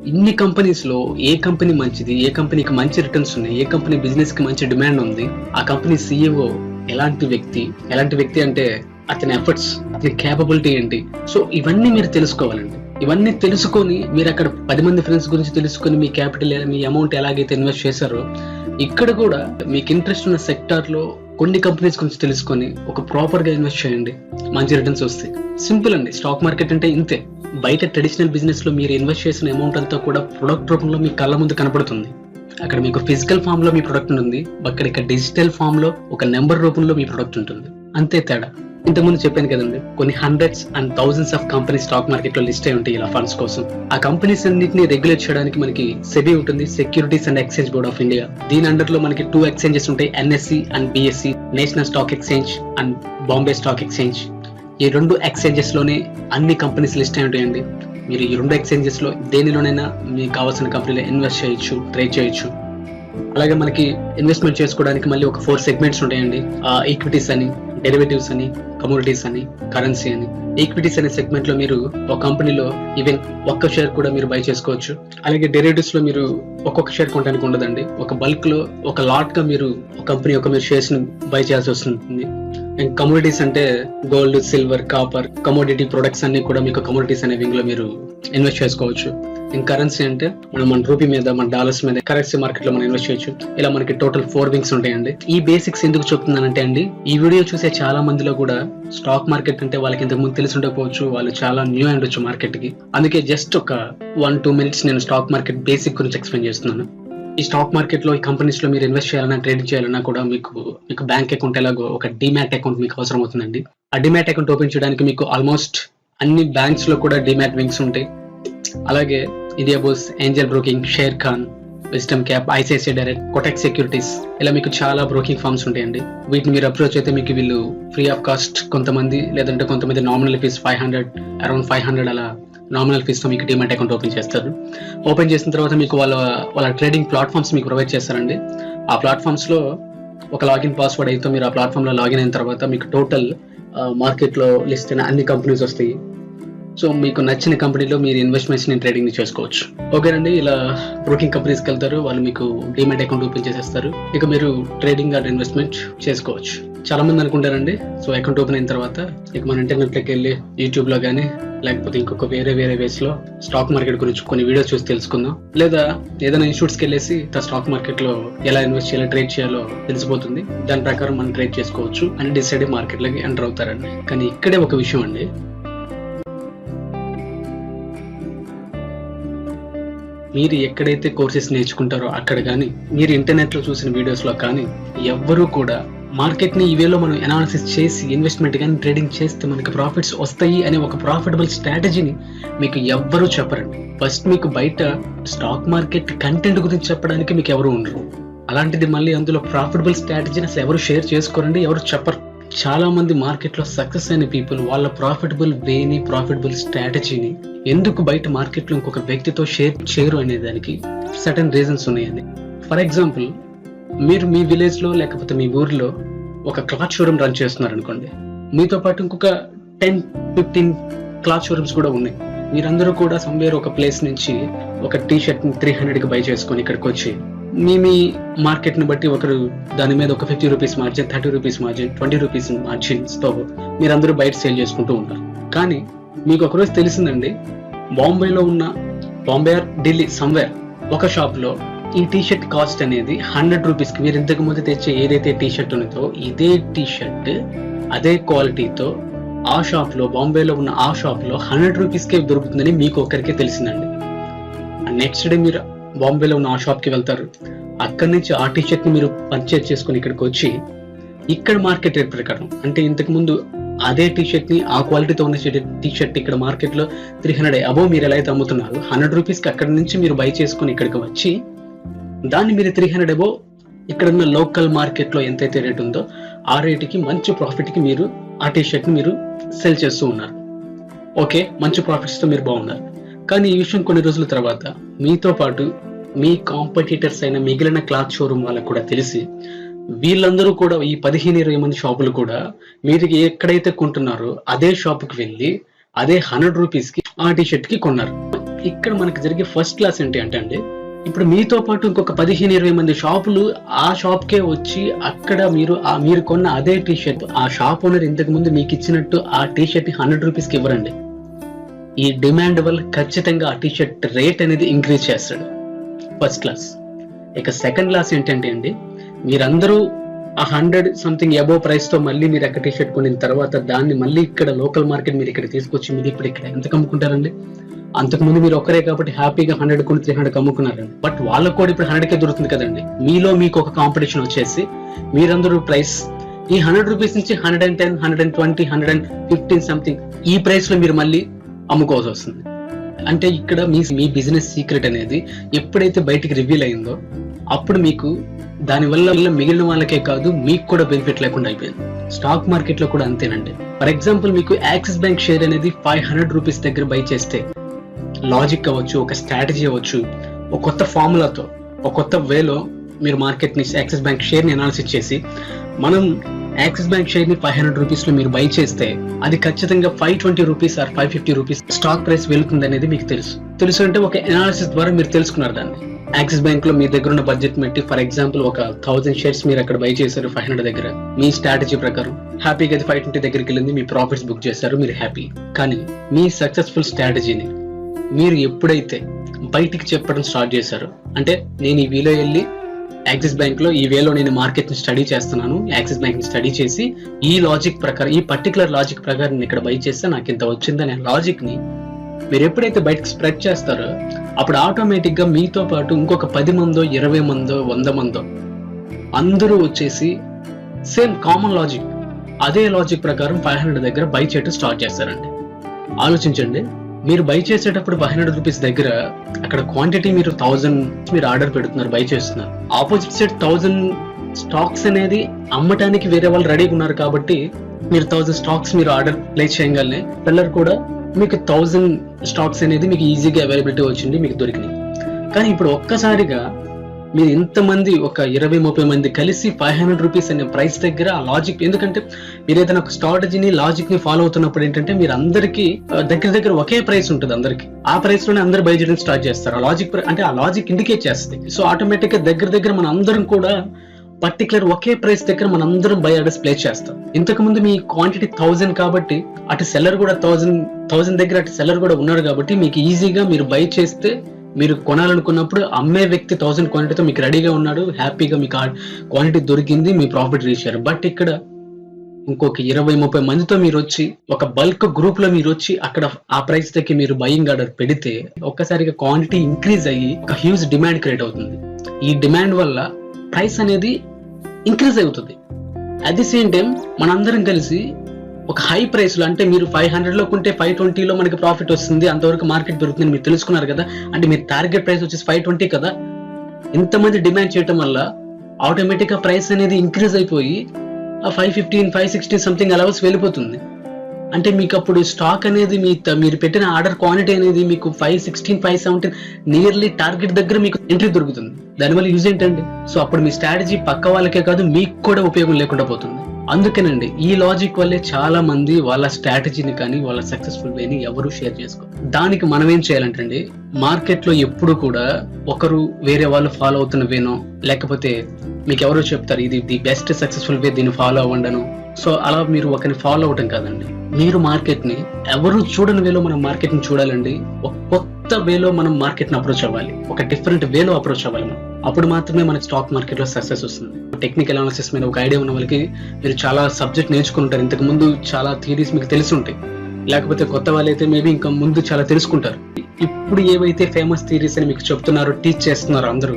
ఇన్ని కంపెనీస్ లో ఏ కంపెనీ మంచిది, ఏ కంపెనీకి మంచి రిటర్న్స్ ఉన్నాయి, ఏ కంపెనీ బిజినెస్ కి మంచి డిమాండ్ ఉంది, ఆ కంపెనీ CEO ఎలాంటి వ్యక్తి అంటే అతని ఎఫర్ట్స్, అతని క్యాపబిలిటీ ఏంటి, సో ఇవన్నీ మీరు తెలుసుకోవాలండి. ఇవన్నీ తెలుసుకొని మీరు అక్కడ 10 మంది ఫ్రెండ్స్ గురించి తెలుసుకొని మీ క్యాపిటల్, మీ అమౌంట్ ఎలాగైతే ఇన్వెస్ట్ చేశారో, ఇక్కడ కూడా మీకు ఇంట్రెస్ట్ ఉన్న సెక్టార్ లో కొన్ని కంపెనీస్ గురించి తెలుసుకొని ఒక ప్రాపర్ గా ఇన్వెస్ట్ చేయండి, మంచి రిటర్న్స్ వస్తాయి. సింపుల్ అండి. స్టాక్ మార్కెట్ అంటే ఇంతే. బయట ట్రెడిషనల్ బిజినెస్ లో మీరు ఇన్వెస్ట్ చేసిన అమౌంట్ అంతా కూడా ప్రొడక్ట్ రూపంలో మీ కళ్ళ ముందు కనపడుతుంది. అక్కడ మీకు ఫిజికల్ ఫామ్ లో మీ ప్రొడక్ట్ ఉంటుంది, ఇక్కడ డిజిటల్ ఫామ్ లో ఒక నెంబర్ రూపంలో మీ ప్రొడక్ట్ ఉంటుంది. అంతే తేడా. ఇంతకుముందు చెప్పాను కదండి, కొన్ని hundreds and thousands of companies stock market లో లిస్ట్ అయి ఉంటాయి ఇలా ఫండ్స్ కోసం. ఆ కంపెనీస్ అన్నింటినీ రెగ్యులేట్ చేయడానికి మనకి సెబీ ఉంటుంది, securities and exchange board of India. దీని అండర్ లో మనకి 2 ఎక్స్చేంజెస్ ఉంటాయి, NSE and BSE, national stock exchange and Bombay stock exchange. ఈ 2 ఎక్స్చేంజెస్ లోనే అన్ని కంపెనీస్ లిస్ట్ అయి ఉంటాయండి. మీరు ఈ 2 ఎక్స్చేంజెస్ లో దేనిలోనైనా మీకు కావాల్సిన కంపెనీలో ఇన్వెస్ట్ చేయొచ్చు, ట్రేడ్ చేయొచ్చు. అలాగే మనకి ఇన్వెస్ట్మెంట్ చేసుకోవడానికి మళ్ళీ ఒక 4 సెగ్మెంట్స్ ఉంటాయండి. ఈక్విటీస్ అని, డెరివేటివ్స్ అని, కమోడిటీస్ అని, కరెన్సీ అని. ఈక్విటీస్ అనే సెగ్మెంట్ లో మీరు ఒక కంపెనీలో ఈవెన్ ఒక్క షేర్ కూడా మీరు బై చేసుకోవచ్చు. అలాగే డెరివేటివ్స్ లో మీరు ఒక్కొక్క షేర్ కొనడానికి ఉండదండి, ఒక బల్క్ లో ఒక లాట్ గా మీరు ఒక కంపెనీ యొక్క మీరు షేర్స్ ని బై చేయాల్సి వస్తుంది. అండ్ కమోడిటీస్ అంటే gold, silver, copper, commodity products అన్ని కూడా మీకు కమోడిటీస్ అనే వింగ్ లో మీరు ఇన్వెస్ట్ చేసుకోవచ్చు. ఇంకా కరెన్సీ అంటే మన రూపీ మీద, మన డాలర్స్ మీద కరెన్సీ మార్కెట్ లో మనం ఇన్వెస్ట్ చేయొచ్చు. ఇలా మనకి టోటల్ 4 వింగ్స్ ఉంటాయండి. ఈ బేసిక్స్ ఎందుకు చెప్తున్నానంటే అండి, ఈ వీడియో చూసే చాలా మందిలో కూడా స్టాక్ మార్కెట్ అంటే వాళ్ళకి ఇంతకు ముందు తెలిసి ఉండకపోవచ్చు, వాళ్ళు చాలా న్యూ అయి ఉండొచ్చు మార్కెట్ కి. అందుకే జస్ట్ ఒక 1-2 మినిట్స్ నేను స్టాక్ మార్కెట్ బేసిక్ గురించి ఎక్స్ప్లెయిన్ చేస్తున్నాను. ఈ స్టాక్ మార్కెట్ లో, ఈ కంపెనీస్ లో మీరు ఇన్వెస్ట్ చేయాలన్నా, ట్రేడ్ చేయాలన్నా కూడా మీకు బ్యాంక్ అకౌంట్ ఎలాగో ఒక డిమాట్ అకౌంట్ మీకు అవసరం అవుతుందండి. ఆ డిమాట్ అకౌంట్ ఓపెన్ చేయడానికి మీకు ఆల్మోస్ట్ అన్ని బ్యాంక్స్ లో కూడా డిమాట్ వింగ్స్ ఉంటాయి. అలాగే India bulls, Angel broking, share Khan, wisdom cap, ICICI direct, Kotak securities, ఇలా మీకు చాలా బ్రోకింగ్ ఫార్మ్స్ ఉంటాయండి. వీటిని మీరు అప్రోచ్ అయితే మీకు వీళ్ళు ఫ్రీ ఆఫ్ కాస్ట్ కొంతమంది, లేదంటే కొంతమంది నామినల్ ఫీస్ 500 అరౌండ్ 500 అలా నామినల్ ఫీస్తో మీకు డిమాట్ అకౌంట్ ఓపెన్ చేస్తారు. ఓపెన్ చేసిన తర్వాత మీకు వాళ్ళ ట్రేడింగ్ ప్లాట్ఫామ్స్ మీకు ప్రొవైడ్ చేస్తారండి. ఆ ప్లాట్ఫామ్స్లో ఒక లాగిన్ పాస్వర్డ్ అయితే మీరు ఆ ప్లాట్ఫామ్లో లాగిన్ అయిన తర్వాత మీకు టోటల్ మార్కెట్లో లిస్ట్ అయిన అన్ని కంపెనీస్ వస్తాయి. సో మీకు నచ్చిన కంపెనీలో మీరు ఇన్వెస్ట్మెంట్స్ని ట్రేడింగ్ చేసుకోవచ్చు. ఓకేనండి, ఇలా బ్రోకింగ్ కంపెనీస్కి వెళ్తారు, వాళ్ళు మీకు డిమాట్ అకౌంట్ ఓపెన్ చేసేస్తారు. ఇక మీరు ట్రేడింగ్ ఆర్ ఇన్వెస్ట్మెంట్ చేసుకోవచ్చు. చాలా మంది అనుకుంటారండి, సో అకౌంట్ ఓపెన్ అయిన తర్వాత ఇక మన ఇంటర్నెట్లోకి వెళ్ళి యూట్యూబ్లో కానీ లేకపోతే ఇంకొక వేరే వేస్లో స్టాక్ మార్కెట్ గురించి కొన్ని వీడియోస్ చూసి తెలుసుకుందాం, లేదా ఏదైనా ఇన్స్టిట్యూట్స్కి వెళ్ళేసి స్టాక్ మార్కెట్లో ఎలా ఇన్వెస్ట్ చేయాలో ట్రేడ్ చేయాలో తెలిసిపోతుంది. దాని ప్రకారం మనం ట్రేడ్ చేసుకోవచ్చు అని డిసైడ్ మార్కెట్లోకి ఎంటర్ అవుతారండి. కానీ ఇక్కడే ఒక విషయం అండి, మీరు ఎక్కడైతే కోర్సెస్ నేర్చుకుంటారో అక్కడ కానీ మీరు ఇంటర్నెట్లో చూసిన వీడియోస్లో కానీ ఎవ్వరూ కూడా మార్కెట్ని ఈ వేలో మనం అనాలిసిస్ చేసి ఇన్వెస్ట్మెంట్ కానీ ట్రేడింగ్ చేస్తే మనకి ప్రాఫిట్స్ వస్తాయి అనే ఒక ప్రాఫిటబుల్ స్ట్రాటజీని మీకు ఎవ్వరూ చెప్పరండి. ఫస్ట్ మీకు బయట స్టాక్ మార్కెట్ కంటెంట్ గురించి చెప్పడానికి మీకు ఎవరు ఉండరు. అలాంటిది మళ్ళీ అందులో ప్రాఫిటబుల్ స్ట్రాటజీని అసలు ఎవరు షేర్ చేసుకోరండి, ఎవరు చెప్పరు. చాలా మంది మార్కెట్లో సక్సెస్ అయిన పీపుల్ వాళ్ళ ప్రాఫిటబుల్ వేని ప్రాఫిటబుల్ స్ట్రాటజీని ఎందుకు బయట మార్కెట్లో ఇంకొక వ్యక్తితో షేర్ చేయరు అనే దానికి సర్టన్ రీజన్స్ ఉన్నాయండి. ఫర్ ఎగ్జాంపుల్, మీరు మీ విలేజ్లో లేకపోతే మీ ఊరిలో ఒక క్లాత్ షోరూమ్ రన్ చేస్తున్నారు అనుకోండి. మీతో పాటు ఇంకొక 10-15 క్లాత్ షోరూమ్స్ కూడా ఉన్నాయి. మీరందరూ కూడా సమ్వేర్ ఒక ప్లేస్ నుంచి ఒక టీ-షర్ట్ని 300కి బై చేసుకొని ఇక్కడికి వచ్చి మీ మార్కెట్ని బట్టి ఒకరు దాని మీద ఒక 50 rupees margin, 30 rupees margin, 20 rupees మార్జిన్స్తో మీరందరూ బయట సేల్ చేసుకుంటూ ఉంటారు. కానీ మీకు ఒకరోజు తెలిసిందండి, బాంబేలో ఉన్న బాంబే ఢిల్లీ సమ్వేర్ ఒక షాప్లో ఈ టీ-షర్ట్ కాస్ట్ అనేది 100 రూపీస్కి మీరు ఇంతకు ముందు తెచ్చే ఏదైతే టీ-షర్ట్ ఉన్నదో ఇదే టీ-షర్ట్ అదే క్వాలిటీతో ఆ షాప్లో బాంబేలో ఉన్న ఆ షాప్లో 100 రూపీస్కే దొరుకుతుందని మీకు ఒకరికే తెలిసిందండి. నెక్స్ట్ డే మీరు బాంబేలో ఉన్న ఆ షాప్కి వెళ్తారు. అక్కడి నుంచి ఆ టీ-షర్ట్ని మీరు పర్చేజ్ చేసుకుని ఇక్కడికి వచ్చి ఇక్కడ మార్కెట్ రేట్ ప్రకారం, అంటే ఇంతకు ముందు అదే టీ-షర్ట్ని ఆ క్వాలిటీతో ఉన్న టీ-షర్ట్ ఇక్కడ మార్కెట్లో 300 అబోవ్ మీరు ఎలా అయితే అమ్ముతున్నారు 100 రూపీస్కి అక్కడి నుంచి మీరు బై చేసుకుని ఇక్కడికి వచ్చి దాన్ని మీరు 300 అబోవ్ ఇక్కడ ఉన్న లోకల్ మార్కెట్లో ఎంతైతే రేట్ ఉందో ఆ రేటుకి మంచి ప్రాఫిట్కి మీరు ఆ టీ-షర్ట్ని మీరు సెల్ చేస్తూ ఉన్నారు. ఓకే, మంచి ప్రాఫిట్స్తో మీరు బాగున్నారు. కానీ ఈ విషయం కొన్ని రోజుల తర్వాత మీతో పాటు మీ కాంపిటీటర్స్ అయిన మిగిలిన క్లాత్ షోరూమ్ వాళ్ళకు కూడా తెలిసి వీళ్ళందరూ కూడా ఈ 15-20 మంది షాపులు కూడా మీరు ఎక్కడైతే కొంటున్నారో అదే షాపుకి వెళ్ళి అదే 100 రూపీస్కి ఆ టీ-షర్ట్కి కొన్నారు. ఇక్కడ మనకి జరిగే ఫస్ట్ క్లాస్ ఏంటి అంటే అండి, ఇప్పుడు మీతో పాటు ఇంకొక 15-20 మంది షాపులు ఆ షాప్కే వచ్చి అక్కడ మీరు కొన్న అదే టీ-షర్ట్ ఆ షాప్ ఓనర్ ఇంతకు ముందు మీకు ఇచ్చినట్టు ఆ టీ-షర్ట్ 100 రూపీస్కి ఇవ్వరండి. ఈ డిమాండ్ వల్ల ఖచ్చితంగా ఆ టీ-షర్ట్ రేట్ అనేది ఇంక్రీజ్ చేస్తాడు. First class. ఇక సెకండ్ క్లాస్ ఏంటంటే అండి, మీరందరూ ఆ 100 సంథింగ్ అబోవ్ ప్రైస్తో మళ్ళీ మీరు అక్కడ టీ-షర్ట్ కొనిన తర్వాత దాన్ని మళ్ళీ ఇక్కడ లోకల్ మార్కెట్ మీరు ఇక్కడ తీసుకొచ్చి మీరు ఇప్పుడు ఇక్కడ ఎంత అమ్ముకుంటారండి? అంతకుముందు మీరు ఒక్కరే కాబట్టి హ్యాపీగా 100 కొని 300 అమ్ముకున్నారండి. బట్ వాళ్ళకు కూడా ఇప్పుడు 100కే దొరుకుతుంది కదండి. మీలో మీకు ఒక కాంపిటీషన్ వచ్చేసి మీరందరూ ప్రైస్ ఈ 100 రూపీస్ నుంచి 110, 120, 115 సంథింగ్ ఈ ప్రైస్ లో మీరు మళ్ళీ అమ్ముకోవాల్సి వస్తుంది. అంటే ఇక్కడ మీ బిజినెస్ సీక్రెట్ అనేది ఎప్పుడైతే బయటికి రివీల్ అయిందో అప్పుడు మీకు దానివల్ల మిగిలిన వాళ్ళకే కాదు మీకు కూడా బెనిఫిట్ లేకుండా అయిపోయింది. స్టాక్ మార్కెట్ లో కూడా అంతేనండి. ఫర్ ఎగ్జాంపుల్, మీకు యాక్సిస్ బ్యాంక్ షేర్ అనేది 500 రూపీస్ దగ్గర బై చేస్తే లాజిక్ అవ్వచ్చు, ఒక స్ట్రాటజీ అవ్వచ్చు, ఒక కొత్త ఫార్ములాతో ఒక కొత్త వేలో మీరు మార్కెట్ ని యాక్సిస్ బ్యాంక్ షేర్ ని అనాలిసిస్ చేసి మనం యాక్సిస్ బ్యాంక్ షేర్ ని 500 రూపీస్ లో మీరు బై చేస్తే అది ఖచ్చితంగా 520 rupees or 550 rupees stock price వెళ్తుంది అనేది మీకు తెలుసు అంటే ఒక అనాలిసిస్ ద్వారా మీరు తెలుసుకున్నారు దాన్ని. యాక్సిస్ బ్యాంక్ లో మీ దగ్గర ఉన్న బడ్జెట్ పెట్టి ఫర్ ఎగ్జాంపుల్ ఒక 1000 షేర్స్ మీరు అక్కడ బై చేశారు 500 దగ్గర. మీ స్ట్రాటజీ ప్రకారం హ్యాపీగా అది 520 దగ్గరికి వెళ్ళింది, మీ ప్రాఫిట్స్ బుక్ చేశారు, మీరు హ్యాపీ. కానీ మీ సక్సెస్ఫుల్ స్ట్రాటజీని మీరు ఎప్పుడైతే బయటికి చెప్పడం స్టార్ట్ చేశారో, అంటే నేను ఈ వీలో వెళ్ళి యాక్సిస్ బ్యాంక్ లో ఈ వేలో నేను మార్కెట్ ని స్టడీ చేస్తున్నాను, యాక్సిస్ బ్యాంక్ ని స్టడీ చేసి ఈ లాజిక్ ప్రకారం ఈ పర్టికులర్ లాజిక్ ప్రకారం నేను ఇక్కడ బై చేస్తే నాకు ఇంత వచ్చిందనే లాజిక్ ని మీరు ఎప్పుడైతే బయటకు స్ప్రెడ్ చేస్తారో అప్పుడు ఆటోమేటిక్ గా మీతో పాటు ఇంకొక 10 మందో 20 మందో 100 మందో అందరూ వచ్చేసి సేమ్ కామన్ లాజిక్ అదే లాజిక్ ప్రకారం 500 దగ్గర బై చేయడం స్టార్ట్ చేస్తారండి. ఆలోచించండి, మీరు బై చేసేటప్పుడు 500 రూపీస్ దగ్గర అక్కడ క్వాంటిటీ మీరు 1000 మీరు ఆర్డర్ పెడుతున్నారు, బై చేస్తున్నారు. ఆపోజిట్ సైడ్ 1000 స్టాక్స్ అనేది అమ్మటానికి వేరే వాళ్ళు రెడీగా ఉన్నారు కాబట్టి మీరు 1000 స్టాక్స్ మీరు ఆర్డర్ ప్లేస్ చేయగానే పిల్లలు కూడా మీకు 1000 స్టాక్స్ అనేది మీకు ఈజీగా అవైలబిలిటీ వచ్చింది, మీకు దొరికినాయి. కానీ ఇప్పుడు ఒక్కసారిగా మీరు ఇంతమంది ఒక 20-30 మంది కలిసి 500 రూపీస్ అనే ప్రైస్ దగ్గర ఆ లాజిక్, ఎందుకంటే మీరు ఏదైనా ఒక స్ట్రాటజీని లాజిక్ ని ఫాలో అవుతున్నప్పుడు ఏంటంటే మీరు అందరికి దగ్గర ఒకే ప్రైస్ ఉంటుంది అందరికి, ఆ ప్రైస్ లోనే అందరు బై చేయడం స్టార్ట్ చేస్తారు. ఆ లాజిక్ అంటే ఆ లాజిక్ ఇండికేట్ చేస్తుంది. సో ఆటోమేటిక్ గా దగ్గర మన అందరం కూడా పర్టికులర్ ఒకే ప్రైస్ దగ్గర మన అందరం బై ఆర్డర్స్ ప్లేస్ చేస్తాం. ఇంతకు ముందు మీ క్వాంటిటీ 1000 కాబట్టి అటు సెల్లర్ కూడా 1000 దగ్గర అటు సెల్లర్ కూడా ఉన్నారు కాబట్టి మీకు ఈజీగా మీరు బై చేస్తే, మీరు కొనాలనుకున్నప్పుడు అమ్మే వ్యక్తి 1000 క్వాంటిటీతో మీకు రెడీగా ఉన్నాడు, హ్యాపీగా మీకు క్వాంటిటీ దొరికింది, మీ ప్రాఫిట్ రీచ్ అయ్యారు. బట్ ఇక్కడ ఇంకొక 20-30 మందితో మీరు వచ్చి ఒక బల్క్ గ్రూప్ లో మీరు వచ్చి అక్కడ ఆ ప్రైస్ దగ్గర మీరు బయింగ్ ఆర్డర్ పెడితే ఒక్కసారిగా క్వాంటిటీ ఇంక్రీజ్ అయ్యి ఒక హ్యూజ్ డిమాండ్ క్రియేట్ అవుతుంది. ఈ డిమాండ్ వల్ల ప్రైస్ అనేది ఇంక్రీజ్ అవుతుంది. అట్ ది సేమ్ టైం మనందరం కలిసి ఒక హై ప్రైస్ లో, అంటే మీరు 500 లో కొంటే 520 లో మనకి ప్రాఫిట్ వస్తుంది, అంతవరకు మార్కెట్ దొరుకుతుంది మీరు తెలుసుకున్నారు కదా, అంటే మీ టార్గెట్ ప్రైస్ వచ్చేసి 520 కదా. ఇంతమంది డిమాండ్ చేయడం వల్ల ఆటోమేటిక్ గా ప్రైస్ అనేది ఇంక్రీజ్ అయిపోయి ఆ 515, 516 సంథింగ్ అలవర్స్ వెళ్ళిపోతుంది. అంటే మీకు అప్పుడు స్టాక్ అనేది మీరు పెట్టిన ఆర్డర్ క్వాంటిటీ అనేది మీకు 516, 517 నియర్లీ టార్గెట్ దగ్గర మీకు ఎంట్రీ దొరుకుతుంది. దానివల్ల యూజ్ ఏంటండి? సో అప్పుడు మీ స్ట్రాటజీ పక్క వాళ్ళకే కాదు మీకు కూడా ఉపయోగం లేకుండా పోతుంది. అందుకేనండి ఈ లాజిక్ వల్లే చాలా మంది వాళ్ళ స్ట్రాటజీని కానీ వాళ్ళ సక్సెస్ఫుల్ వేని ఎవరు షేర్ చేసుకోరు. దానికి మనం ఏం చేయాలంటే, మార్కెట్ లో ఎప్పుడు కూడా ఒకరు వేరే వాళ్ళు ఫాలో అవుతున్న వేనో, లేకపోతే మీకు ఎవరో చెప్తారు ఇది ది బెస్ట్ సక్సెస్ఫుల్ వే, దీన్ని ఫాలో అవ్వండను. సో అలా మీరు ఒకరిని ఫాలో అవటం కాదండి, మీరు మార్కెట్ ని ఎవరు చూడని వేలో మనం మార్కెట్ ని చూడాలండి. ఒక కొత్త వేలో మనం మార్కెట్ ని అప్రోచ్ అవ్వాలి, ఒక డిఫరెంట్ వేలో అప్రోచ్ అవ్వాలి మనం. అప్పుడు మాత్రమే మనకి స్టాక్ మార్కెట్ లో సక్సెస్ వస్తుంది. టెక్నికల్ అనాలిసిస్ మీద ఒక ఐడియా ఉన్న వాళ్ళకి మీరు చాలా సబ్జెక్ట్ నేర్చుకుని ఉంటారు, ఇంతకు ముందు చాలా థియరీస్ మీకు తెలిసి ఉంటాయి. లేకపోతే కొత్త వాళ్ళైతే మేబీ ఇంకా ముందు చాలా తెలుసుకుంటారు. ఇప్పుడు ఏవైతే ఫేమస్ థియరీస్ అని మీకు చెప్తున్నారో, టీచ్ చేస్తున్నారో అందరూ,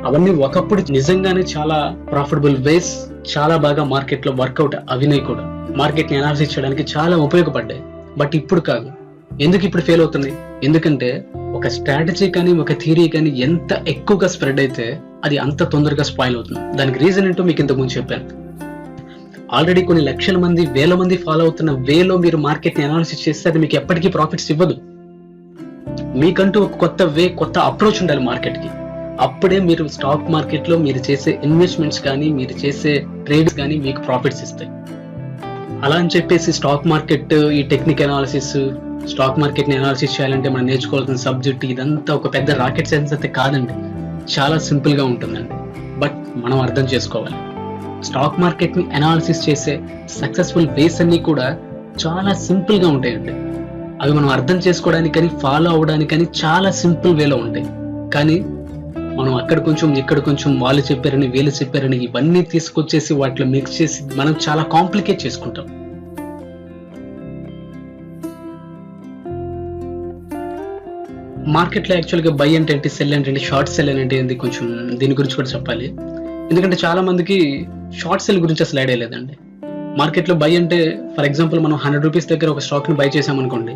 అవన్నీ ఒకప్పుడు నిజంగానే చాలా ప్రాఫిటబుల్ వేస్, చాలా బాగా మార్కెట్ లో వర్కౌట్ అవినాయి కూడా, మార్కెట్ ని అనాలిసిస్ చేయడానికి చాలా ఉపయోగపడ్డాయి. బట్ ఇప్పుడు కాదు. ఎందుకు ఇప్పుడు ఫెయిల్ అవుతుంది? ఎందుకంటే ఒక స్ట్రాటజీ కానీ ఒక థియరీ కానీ ఎంత ఎక్కువగా స్ప్రెడ్ అయితే అది అంత తొందరగా స్పాయిల్ అవుతుంది. దానికి రీజన్ ఏంటో మీకు ఇంతకు ముందు చెప్పాను. ఆల్రెడీ కొన్ని లక్షల మంది, వేల మంది ఫాలో అవుతున్న వేలో మీరు మార్కెట్ ని అనాలిసిస్ చేస్తే అది మీకు ఎప్పటికీ ప్రాఫిట్స్ ఇవ్వదు. మీకంటూ ఒక కొత్త వే, కొత్త అప్రోచ్ ఉండాలి మార్కెట్ కి. అప్పుడే మీరు స్టాక్ మార్కెట్ లో మీరు చేసే ఇన్వెస్ట్మెంట్స్ కానీ మీరు చేసే ట్రేడ్స్ కానీ మీకు ప్రాఫిట్స్ ఇస్తాయి. అలా అని చెప్పేసి స్టాక్ మార్కెట్, ఈ టెక్నికల్ అనాలిసిస్, స్టాక్ మార్కెట్ ని అనాలిసిస్ చేయాలంటే మనం నేర్చుకోవాల్సిన సబ్జెక్ట్ ఇదంతా ఒక పెద్ద రాకెట్ సైన్స్ అయితే కాదండి, చాలా సింపుల్ గా ఉంటుందండి. బట్ మనం అర్థం చేసుకోవాలి, స్టాక్ మార్కెట్ ని అనాలిసిస్ చేసే సక్సెస్ఫుల్ వేస్ అన్ని కూడా చాలా సింపుల్ గా ఉంటాయండి. అవి మనం అర్థం చేసుకోవడానికి కానీ ఫాలో అవడానికి కానీ చాలా సింపుల్ వేలో ఉంటాయి. కానీ మనం అక్కడ కొంచెం ఇక్కడ కొంచెం, వాళ్ళు చెప్పారని వీళ్ళు చెప్పారని ఇవన్నీ తీసుకొచ్చేసి వాటిలో మిక్స్ చేసి మనం చాలా కాంప్లికేట్ చేసుకుంటాం. మార్కెట్లో యాక్చువల్గా బై అంటే ఏంటి, సెల్ అంటే ఏంటి, షార్ట్ సెల్ అంటే ఏంటి, కొంచెం దీని గురించి కూడా చెప్పాలి. ఎందుకంటే చాలా మందికి షార్ట్ సెల్ గురించి అసలు ఐడియా లేదండి. మార్కెట్లో బై అంటే, ఫర్ ఎగ్జాంపుల్ మనం 100 రూపీస్ దగ్గర ఒక స్టాక్ ని బై చేసామనుకోండి,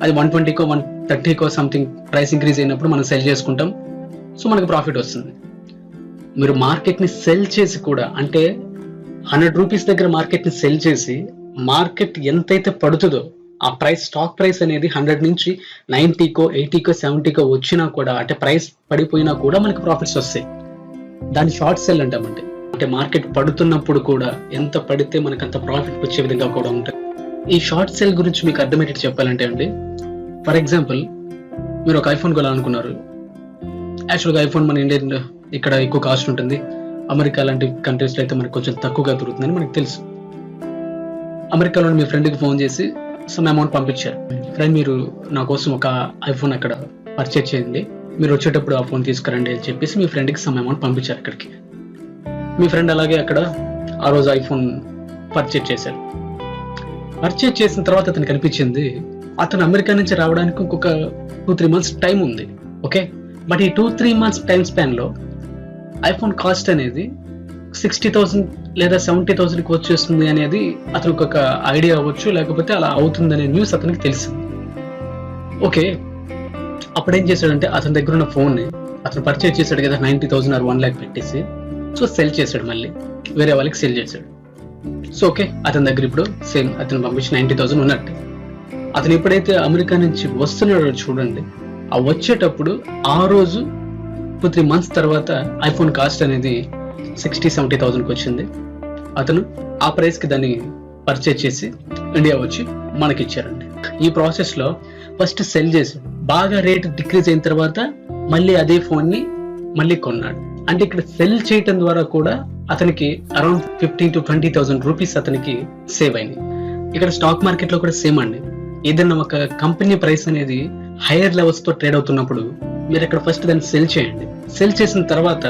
అది 120కో 130కో సంథింగ్ ప్రైస్ ఇంక్రీజ్ అయినప్పుడు మనం సెల్ చేసుకుంటాం. సో మనకు ప్రాఫిట్ వస్తుంది. మీరు మార్కెట్ ని సెల్ చేసి కూడా, అంటే 100 రూపీస్ దగ్గర మార్కెట్ ని సెల్ చేసి మార్కెట్ ఎంతైతే పడుతుందో ఆ ప్రైస్, స్టాక్ ప్రైస్ అనేది 100 నుంచి 90కో 80కో 70కో వచ్చినా కూడా, అంటే ప్రైస్ పడిపోయినా కూడా మనకి ప్రాఫిట్స్ వస్తాయి. దాన్ని షార్ట్ సెల్ అంటామంటే. అంటే మార్కెట్ పడుతున్నప్పుడు కూడా ఎంత పడితే మనకు అంత ప్రాఫిట్ వచ్చే విధంగా కూడా ఉంటుంది. ఈ షార్ట్ సెల్ గురించి మీకు అర్థమయ్యేటట్టు చెప్పాలంటే అండి, ఫర్ ఎగ్జాంపుల్ మీరు ఒక ఐఫోన్ కొనాలనుకున్నారు. యాక్చువల్గా ఐఫోన్ మన ఇండియన్ ఇక్కడ ఎక్కువ కాస్ట్ ఉంటుంది, అమెరికా లాంటి కంట్రీస్లో అయితే మనకు కొంచెం తక్కువగా దొరుకుతుందని మనకు తెలుసు. అమెరికాలో మీ ఫ్రెండ్కి ఫోన్ చేసి సమ్ అమౌంట్ పంపించారు, ఫ్రెండ్ మీరు నా కోసం ఒక ఐఫోన్ అక్కడ పర్చేజ్ చేయండి, మీరు వచ్చేటప్పుడు ఆ ఫోన్ తీసుకురండి అని చెప్పేసి మీ ఫ్రెండ్కి సమ్ అమౌంట్ పంపించారు అక్కడికి. మీ ఫ్రెండ్ అలాగే అక్కడ ఆ రోజు ఐఫోన్ పర్చేజ్ చేశారు. పర్చేజ్ చేసిన తర్వాత అతనికి అనిపించింది అతను అమెరికా నుంచి రావడానికి ఇంకొక 2-3 months టైం ఉంది. ఓకే, బట్ ఈ 2-3 months టైం స్పాన్ లో ఐఫోన్ కాస్ట్ అనేది 60,000 లేదా 70,000కి వచ్చేస్తుంది అనేది అతనికి ఒక ఐడియా అవ్వచ్చు, లేకపోతే అలా అవుతుందనే న్యూస్ అతనికి తెలిసింది. ఓకే, అప్పుడు ఏం చేశాడంటే అతని దగ్గర ఉన్న ఫోన్ ని అతను పర్చేజ్ చేశాడు కదా 90,000 or 1 lakh పెట్టేసి, సో సెల్ చేశాడు, మళ్ళీ వేరే వాళ్ళకి సెల్ చేశాడు. సో ఓకే, అతని దగ్గర ఇప్పుడు సేమ్ అతను పంపించి 90,000 ఉన్నట్టు. అతను ఎప్పుడైతే అమెరికా నుంచి వస్తున్నాడో చూడండి, ఆ వచ్చేటప్పుడు ఆ రోజు 2-3 months తర్వాత ఐఫోన్ కాస్ట్ అనేది 60,000-70,000కి వచ్చింది. అతను ఆ ప్రైస్కి దాన్ని పర్చేజ్ చేసి ఇండియా వచ్చి మనకిచ్చారండి. ఈ ప్రాసెస్లో ఫస్ట్ సెల్ చేసి బాగా రేట్ డిక్రీజ్ అయిన తర్వాత మళ్ళీ అదే ఫోన్ని మళ్ళీ కొన్నాడు. అంటే ఇక్కడ సెల్ చేయటం ద్వారా కూడా అతనికి అరౌండ్ 15,000-20,000 రూపీస్ అతనికి సేవ్ అయింది. ఇక్కడ స్టాక్ మార్కెట్లో కూడా సేమ్ అండి. ఏదైనా ఒక కంపెనీ ప్రైస్ అనేది హైయర్ లెవెల్స్ తో ట్రేడ్ అవుతున్నప్పుడు మీరు ఇక్కడ ఫస్ట్ దాన్ని సెల్ చేయండి. సెల్ చేసిన తర్వాత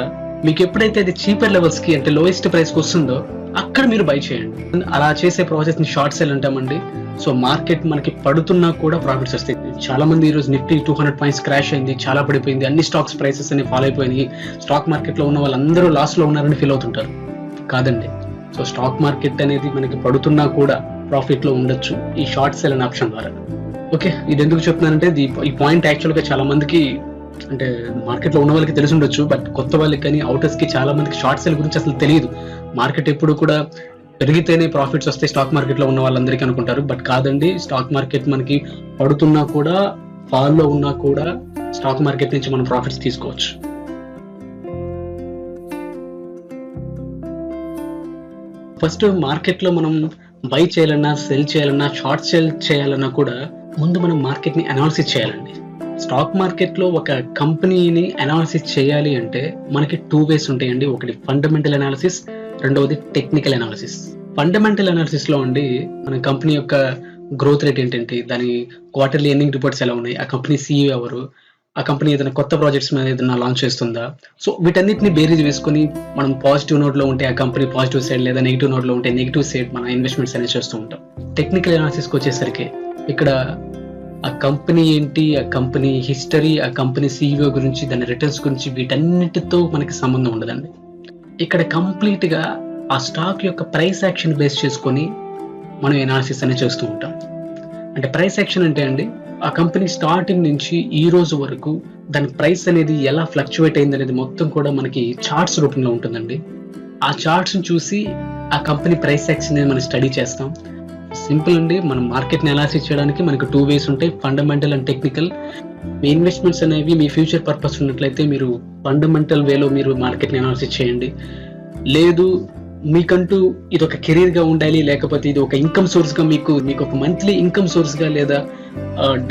మీకు ఎప్పుడైతే అది చీపర్ లెవెల్స్ కి అంటే లోయెస్ట్ ప్రైస్ కి వస్తుందో అక్కడ మీరు బై చేయండి. అలా చేసే ప్రాసెస్ ని షార్ట్ సెల్ అంటామండి. సో మార్కెట్ మనకి పడుతున్నా కూడా ప్రాఫిట్స్ వస్తాయి. చాలా మంది ఈ రోజు నిఫ్టీ 200 పాయింట్స్ క్రాష్ అయింది, చాలా పడిపోయింది, అన్ని స్టాక్స్ ప్రైసెస్ అన్ని ఫాలో అయిపోయినాయి, స్టాక్ మార్కెట్ లో ఉన్న వాళ్ళందరూ లాస్ లో ఉన్నారని ఫీల్ అవుతుంటారు. కాదండి. సో స్టాక్ మార్కెట్ అనేది మనకి పడుతున్నా కూడా ప్రాఫిట్ లో ఉండొచ్చు ఈ షార్ట్ సెల్ అనే ఆప్షన్ ద్వారా. ఓకే, ఇది ఎందుకు చెప్తున్నానంటే ఈ పాయింట్ యాక్చువల్ గా చాలా మందికి అంటే మార్కెట్ లో ఉన్న వాళ్ళకి తెలిసి ఉండొచ్చు, బట్ కొత్త వాళ్ళకి కానీ అవుటర్స్ కి చాలా మందికి షార్ట్ సెల్ గురించి అసలు తెలియదు. మార్కెట్ ఎప్పుడు కూడా పెరిగితేనే ప్రాఫిట్స్ వస్తాయి స్టాక్ మార్కెట్ లో ఉన్న వాళ్ళందరికీ అనుకుంటారు, బట్ కాదండి. స్టాక్ మార్కెట్ మనకి పడుతున్నా కూడా ఫాల్ లో ఉన్నా కూడా స్టాక్ మార్కెట్ నుంచి మనం ప్రాఫిట్స్ తీసుకోవచ్చు. ఫస్ట్ మార్కెట్ లో మనం బై చేయాలన్నా, సెల్ చేయాలన్నా, షార్ట్ సెల్ చేయాలన్నా కూడా ముందు మనం మార్కెట్ ని అనాలిసిస్ చేయాలండి. స్టాక్ మార్కెట్ లో ఒక కంపెనీని అనాలిసిస్ చేయాలి అంటే మనకి 2 ways ఉంటాయండి. ఒకటి ఫండమెంటల్ అనాలిసిస్, రెండవది టెక్నికల్ అనాలిసిస్. ఫండమెంటల్ అనాలిసిస్ లో అండి మన కంపెనీ యొక్క గ్రోత్ రేట్ ఏంటంటే, దాని క్వార్టర్లీ ఎర్నింగ్ రిపోర్ట్స్ ఎలా ఉన్నాయి, ఆ కంపెనీ CEO ఎవరు, ఆ కంపెనీ ఏదైనా కొత్త ప్రాజెక్ట్స్ మీద ఏదైనా లాంచ్ చేస్తుందా, సో వీటన్నిటిని బేరీజ్ వేసుకొని మనం పాజిటివ్ నోట్ లో ఉంటే ఆ కంపెనీ పాజిటివ్ సైడ్, లేదా నెగిటివ్ నోట్ లో ఉంటే నెగిటివ్ సైడ్ మన ఇన్వెస్ట్మెంట్స్ అనేవి చేస్తూ ఉంటాం. టెక్నికల్ అనాలిసిస్కి వచ్చేసరికి ఇక్కడ ఆ కంపెనీ ఏంటి, ఆ కంపెనీ హిస్టరీ, ఆ కంపెనీ CEO గురించి, దాని రిటర్న్స్ గురించి, వీటన్నిటితో మనకి సంబంధం ఉండదండి. ఇక్కడ కంప్లీట్ గా ఆ స్టాక్ యొక్క ప్రైస్ యాక్షన్ బేస్ చేసుకొని మనం ఎనాలిసిస్ అనేది చేస్తూ ఉంటాం. అంటే ప్రైస్ యాక్షన్ అంటే అండి, ఆ కంపెనీ స్టార్టింగ్ నుంచి ఈ రోజు వరకు దాని ప్రైస్ అనేది ఎలా ఫ్లక్చువేట్ అయింది అనేది మొత్తం కూడా మనకి చార్ట్స్ రూపంలో ఉంటుందండి. ఆ చార్ట్స్ చూసి ఆ కంపెనీ ప్రైస్ యాక్షన్ అనేది మనం స్టడీ చేస్తాం. సింపుల్ అండి. మనం మార్కెట్ని అనాలిసిస్ చేయడానికి మనకు 2 ways ఉంటాయి, fundamental and technical. Me investments అనేవి మీ ఫ్యూచర్ పర్పస్ ఉన్నట్లయితే మీరు ఫండమెంటల్ వేలో మీరు మార్కెట్ని అనాలిసిస్ చేయండి. లేదు మీకంటూ ఇది ఒక కెరీర్ గా ఉండాలి, లేకపోతే ఇది ఒక ఇన్కమ్ సోర్స్ గా మీకు ఒక మంత్లీ ఇన్కమ్ సోర్స్ గా లేదా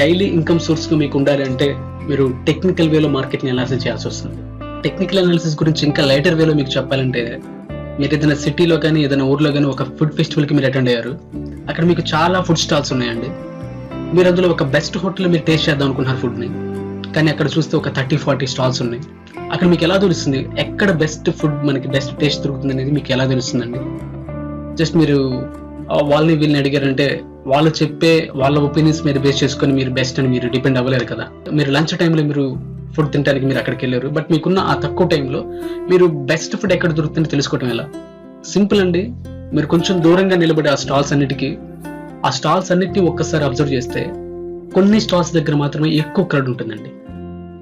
డైలీ ఇన్కమ్ సోర్స్ గా మీకు ఉండాలి అంటే మీరు టెక్నికల్ వేలో మార్కెట్ని అనాలిసిస్ చేయాల్సి వస్తుంది. టెక్నికల్ అనాలిసిస్ గురించి ఇంకా లైటర్ వేలో మీకు చెప్పాలంటే, మీరు ఏదైనా సిటీలో కానీ ఏదైనా ఊర్లో కానీ ఒక ఫుడ్ ఫెస్టివల్ కి మీరు అటెండ్ అయ్యారు. అక్కడ మీకు చాలా ఫుడ్ స్టాల్స్ ఉన్నాయండి. మీరు అందులో ఒక బెస్ట్ హోటల్ మీరు టేస్ట్ చేద్దాం అనుకున్నారు ఫుడ్ ని, కానీ అక్కడ చూస్తే ఒక 30-40 స్టాల్స్ ఉన్నాయి. అక్కడ మీకు ఎలా తెలుస్తుంది ఎక్కడ బెస్ట్ ఫుడ్ మనకి బెస్ట్ టేస్ట్ దొరుకుతుంది అనేది మీకు ఎలా తెలుస్తుందండి? జస్ట్ మీరు వాళ్ళని వీళ్ళని అడిగారంటే వాళ్ళు చెప్పే వాళ్ళ ఒపీనియన్స్ మీద బేస్ చేసుకొని మీరు బెస్ట్ అని మీరు డిపెండ్ అవ్వలేరు కదా. మీరు లంచ్ టైంలో మీరు ఫుడ్ తినడానికి మీరు అక్కడికి వెళ్ళారు, బట్ మీకున్న ఆ తక్కువ టైంలో మీరు బెస్ట్ ఫుడ్ ఎక్కడ దొరుకుతుందో తెలుసుకోవటం ఎలా? సింపుల్ అండి. మీరు కొంచెం దూరంగా నిలబడి ఆ స్టాల్స్ అన్నిటిని ఒక్కసారి అబ్జర్వ్ చేస్తే కొన్ని స్టాల్స్ దగ్గర మాత్రమే ఎక్కువ క్రౌడ్ ఉంటుందండి.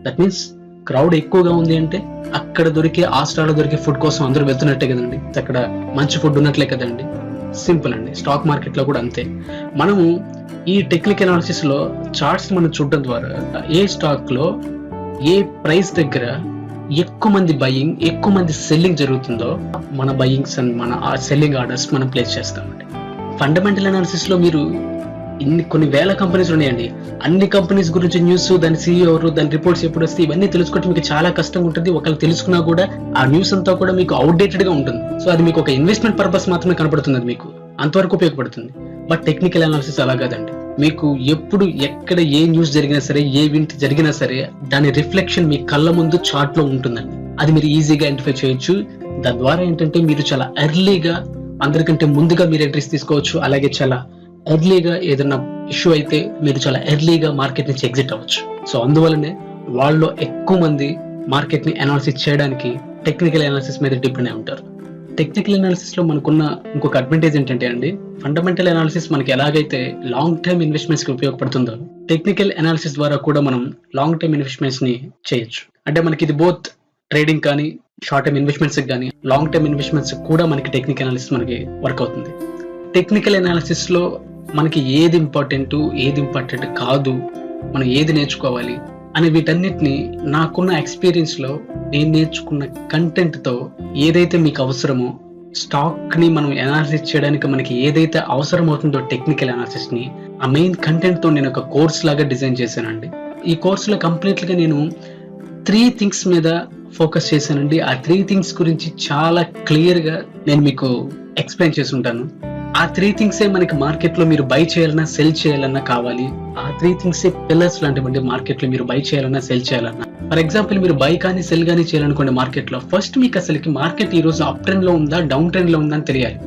దట్ మీన్స్ క్రౌడ్ ఎక్కువగా ఉంది అంటే అక్కడ దొరికే ఆ స్టాల్లో దొరికే ఫుడ్ కోసం అందరూ వెళ్తున్నట్టే కదండి, అక్కడ మంచి ఫుడ్ ఉన్నట్లే కదండి. సింపుల్ అండి. స్టాక్ మార్కెట్ లో కూడా అంతే. మనము ఈ టెక్నికల్ అనాలిసిస్ లో చార్ట్స్ మనం చూడడం ద్వారా ఏ స్టాక్ లో ఏ ప్రైస్ దగ్గర ఎక్కువ మంది బయింగ్, ఎక్కువ మంది సెల్లింగ్ జరుగుతుందో మన బయింగ్స్ అండ్ మన సెల్లింగ్ ఆర్డర్స్ మనం ప్లేస్ చేస్తామండి. ఫండమెంటల్ అనాలిసిస్ లో మీరు కొన్ని వేల కంపెనీస్ ఉన్నాయండి. అన్ని కంపెనీస్ గురించి న్యూస్, దాని CEO ఎవరు, దాని రిపోర్ట్స్ ఎప్పుడు వస్తాయి, ఇవన్నీ తెలుసుకోవడం మీకు చాలా కష్టంగా ఉంటుంది. ఒకవేళ తెలుసుకున్నా కూడా ఆ న్యూస్ అంతా కూడా మీకు అవుట్డేటెడ్ గా ఉంటుంది. సో అది మీకు ఒక ఇన్వెస్ట్మెంట్ పర్పస్ మాత్రమే కనపడుతుంది, అది మీకు అంతవరకు ఉపయోగపడుతుంది. బట్ టెక్నికల్ అనాలిసిస్ అలా కాదండి. మీకు ఎప్పుడు ఎక్కడ ఏ న్యూస్ జరిగినా సరే, ఏ ఈవెంట్ జరిగినా సరే దాని రిఫ్లెక్షన్ మీ కళ్ళ ముందు చార్ట్ లో ఉంటుందండి. అది మీరు ఈజీగా ఐడెంటిఫై చేయొచ్చు. దాని ద్వారా ఏంటంటే మీరు చాలా ఎర్లీగా, అందరికంటే ముందుగా మీరు ఎంట్రీస్ తీసుకోవచ్చు. అలాగే చాలా ఎర్లీగా ఏదైనా ఇష్యూ అయితే మీరు చాలా ఎర్లీగా మార్కెట్ నుంచి ఎగ్జిట్ అవ్వచ్చు. సో అందువల్లనే వాళ్ళు ఎక్కువ మంది మార్కెట్ ని అనాలిసిస్ చేయడానికి టెక్నికల్ అనాలిసిస్ మీద డిపెండ్ అయి ఉంటారు. టెక్నికల్ అనాలిసిస్ లో మనకున్న ఇంకొక అడ్వాంటేజ్ ఏంటంటే అండి, ఫండమెంటల్ అనాలిసిస్ మనకి ఎలాగైతే లాంగ్ టర్మ్ ఇన్వెస్ట్మెంట్స్ కి ఉపయోగపడుతుందో, టెక్నికల్ అనాలిసిస్ ద్వారా కూడా మనం లాంగ్ టర్మ్ ఇన్వెస్ట్మెంట్స్ ని చేయొచ్చు. అంటే మనకి ఇది బోత్ ట్రేడింగ్ కానీ, షార్ట్ టర్మ్ ఇన్వెస్ట్మెంట్స్ కానీ, లాంగ్ టర్మ్ ఇన్వెస్ట్మెంట్స్ కూడా మనకి టెక్నికల్ అనాలిసిస్ మనకి వర్క్ అవుతుంది. టెక్నికల్ అనాలిసిస్ లో మనకి ఏది ఇంపార్టెంట్ కాదు, మనం ఏది నేర్చుకోవాలి అనే వీటన్నిటిని నాకున్న ఎక్స్పీరియన్స్లో నేను నేర్చుకున్న కంటెంట్తో ఏదైతే మీకు అవసరమో స్టాక్ని మనం అనాలిసిస్ చేయడానికి మనకి ఏదైతే అవసరం అవుతుందో టెక్నికల్ అనాలిసిస్ని ఆ మెయిన్ కంటెంట్తో నేను ఒక కోర్స్ లాగా డిజైన్ చేశానండి. ఈ కోర్సులో కంప్లీట్గా నేను 3 థింగ్స్ మీద ఫోకస్ చేశానండి. ఆ 3 థింగ్స్ గురించి చాలా క్లియర్గా నేను మీకు ఎక్స్ప్లెయిన్ చేసి ఉంటాను. ఆ 3 థింగ్సే మనకి మార్కెట్లో మీరు బై చేయాలన్నా సెల్ చేయాలన్నా కావాలి. ఆ 3 థింగ్సే పిల్లర్స్ లాంటివండి మార్కెట్లో మీరు బై చేయాలన్నా సెల్ చేయాలన్నా. ఫర్ ఎగ్జాంపుల్ మీరు బై కానీ సెల్ కానీ చేయాలనుకోండి మార్కెట్లో, ఫస్ట్ మీకు అసలుకి మార్కెట్ ఈ రోజు అప్ ట్రెండ్ లో ఉందా డౌన్ ట్రెండ్ లో ఉందా అని తెలియాలి.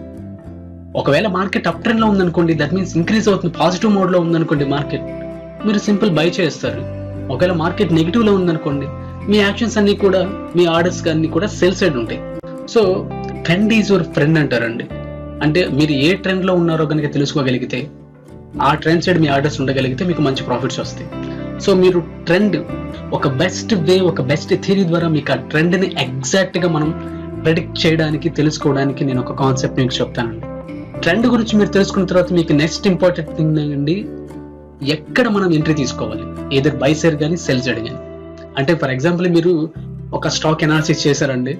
ఒకవేళ మార్కెట్ అప్ ట్రెండ్ లో ఉందనుకోండి, దట్ మీన్స్ ఇంక్రీజ్ అవుతుంది, పాజిటివ్ మోడ్ లో ఉందనుకోండి మార్కెట్, మీరు సింపుల్ బై చేస్తారు. ఒకవేళ మార్కెట్ నెగిటివ్ లో ఉందనుకోండి, మీ యాక్షన్స్ అన్ని కూడా, మీ ఆర్డర్స్ అన్ని కూడా సెల్ సైడ్ ఉంటాయి. So trend is your friend అంటారండి. అంటే మీరు ఏ ట్రెండ్ లో ఉన్నారో కనుక తెలుసుకోగలిగితే, ఆ ట్రెండ్ సైడ్ మీ ఆర్డర్స్ ఉండగలిగితే మీకు మంచి ప్రాఫిట్స్ వస్తాయి. సో మీరు ట్రెండ్ ఒక బెస్ట్ వే, ఒక బెస్ట్ థియరీ ద్వారా మీకు ఆ ట్రెండ్ ని ఎగ్జాక్ట్ గా మనం ప్రెడిక్ట్ చేయడానికి, తెలుసుకోవడానికి నేను ఒక కాన్సెప్ట్ మీకు చెప్తానండి. ట్రెండ్ గురించి మీరు తెలుసుకున్న తర్వాత మీకు నెక్స్ట్ ఇంపార్టెంట్ థింగ్ అండి, ఎక్కడ మనం ఎంట్రీ తీసుకోవాలి, ఏదర్ బై సైడ్ కానీ సెల్ సైడ్ కానీ. అంటే ఫర్ ఎగ్జాంపుల్ మీరు ఒక స్టాక్ అనాలిసిస్ చేశారండి,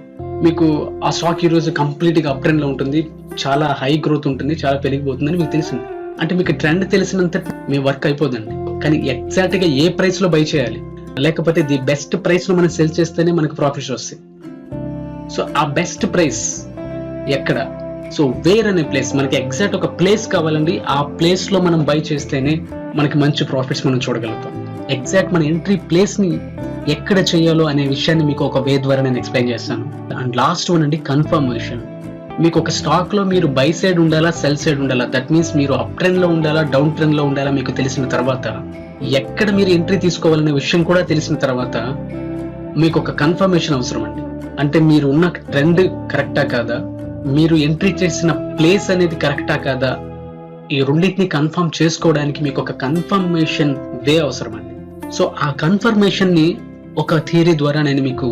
మీకు ఆ స్టాక్ ఈ రోజు కంప్లీట్ గా అప్ ట్రెండ్ లో ఉంటుంది, చాలా హై గ్రోత్ ఉంటుంది, చాలా పెరిగిపోతుందని మీకు తెలిసింది. అంటే మీకు ట్రెండ్ తెలిసినంత మీ వర్క్ అయిపోదండి. కానీ ఎగ్జాక్ట్ గా ఏ ప్రైస్ లో బై చేయాలి, లేకపోతే ది బెస్ట్ ప్రైస్ లో మనం సెల్ చేస్తేనే మనకు ప్రాఫిట్స్ వస్తాయి. సో ఆ బెస్ట్ ప్రైస్ ఎక్కడ, సో వేర్ అనే ప్లేస్, మనకి ఎగ్జాక్ట్ ఒక ప్లేస్ కావాలండి. ఆ ప్లేస్ లో మనం బై చేస్తేనే మనకి మంచి ప్రాఫిట్స్ మనం చూడగలుగుతాం. ఎగ్జాక్ట్ మన ఎంట్రీ ప్లేస్ ని ఎక్కడ చేయాలో అనే విషయాన్ని మీకు ఒక వే ద్వారా నేను ఎక్స్ప్లెయిన్ చేస్తాను. అండ్ లాస్ట్ వన్ అండి, కన్ఫర్మేషన్. మీకు ఒక స్టాక్ లో మీరు బై సైడ్ ఉండాలా సెల్ సైడ్ ఉండాలా, దట్ మీన్స్ మీరు అప్ ట్రెండ్ లో ఉండాలా డౌన్ ట్రెండ్ లో ఉండాలా మీకు తెలిసిన తర్వాత, ఎక్కడ మీరు ఎంట్రీ తీసుకోవాలనే విషయం కూడా తెలిసిన తర్వాత మీకు ఒక కన్ఫర్మేషన్ అవసరం అండి. అంటే మీరు ఉన్న ట్రెండ్ కరెక్టా కాదా, మీరు ఎంట్రీ చేసిన ప్లేస్ అనేది కరెక్టా కాదా, ఈ రెండింటిని కన్ఫర్మ్ చేసుకోవడానికి మీకు ఒక కన్ఫర్మేషన్ వే అవసరం అండి. సో ఆ కన్ఫర్మేషన్ ని ఒక థియరీ ద్వారా నేను మీకు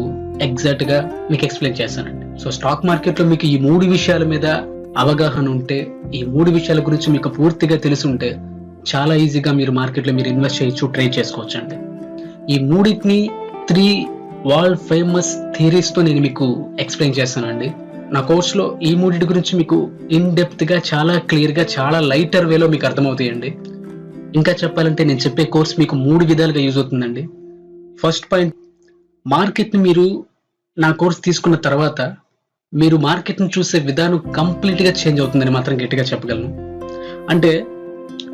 ఎగ్జాక్ట్ గా మీకు ఎక్స్ప్లెయిన్ చేస్తానండి. సో స్టాక్ మార్కెట్ లో మీకు ఈ 3 విషయాల మీద అవగాహన ఉంటే, ఈ 3 విషయాల గురించి మీకు పూర్తిగా తెలిసి ఉంటే చాలా ఈజీగా మీరు మార్కెట్ లో మీరు ఇన్వెస్ట్ చేయొచ్చు, ట్రేడ్ చేసుకోవచ్చు అండి. ఈ 3 వరల్డ్ ఫేమస్ థియరీస్ తో నేను మీకు ఎక్స్ప్లెయిన్ చేస్తానండి. నా కోర్స్ లో ఈ 3 గురించి మీకు ఇన్ డెప్త్ గా, చాలా క్లియర్ గా, చాలా లైటర్ వేలో మీకు అర్థమవుతాయండి. ఇంకా చెప్పాలంటే నేను చెప్పే కోర్స్ మీకు 3 విధాలుగా యూజ్ అవుతుందండి. ఫస్ట్ పాయింట్, మార్కెట్ ని మీరు నా కోర్స్ తీసుకున్న తర్వాత మీరు మార్కెట్ ని చూసే విధానం కంప్లీట్ గా చేంజ్ అవుతుందని మాత్రం గట్టిగా చెప్పగలను. అంటే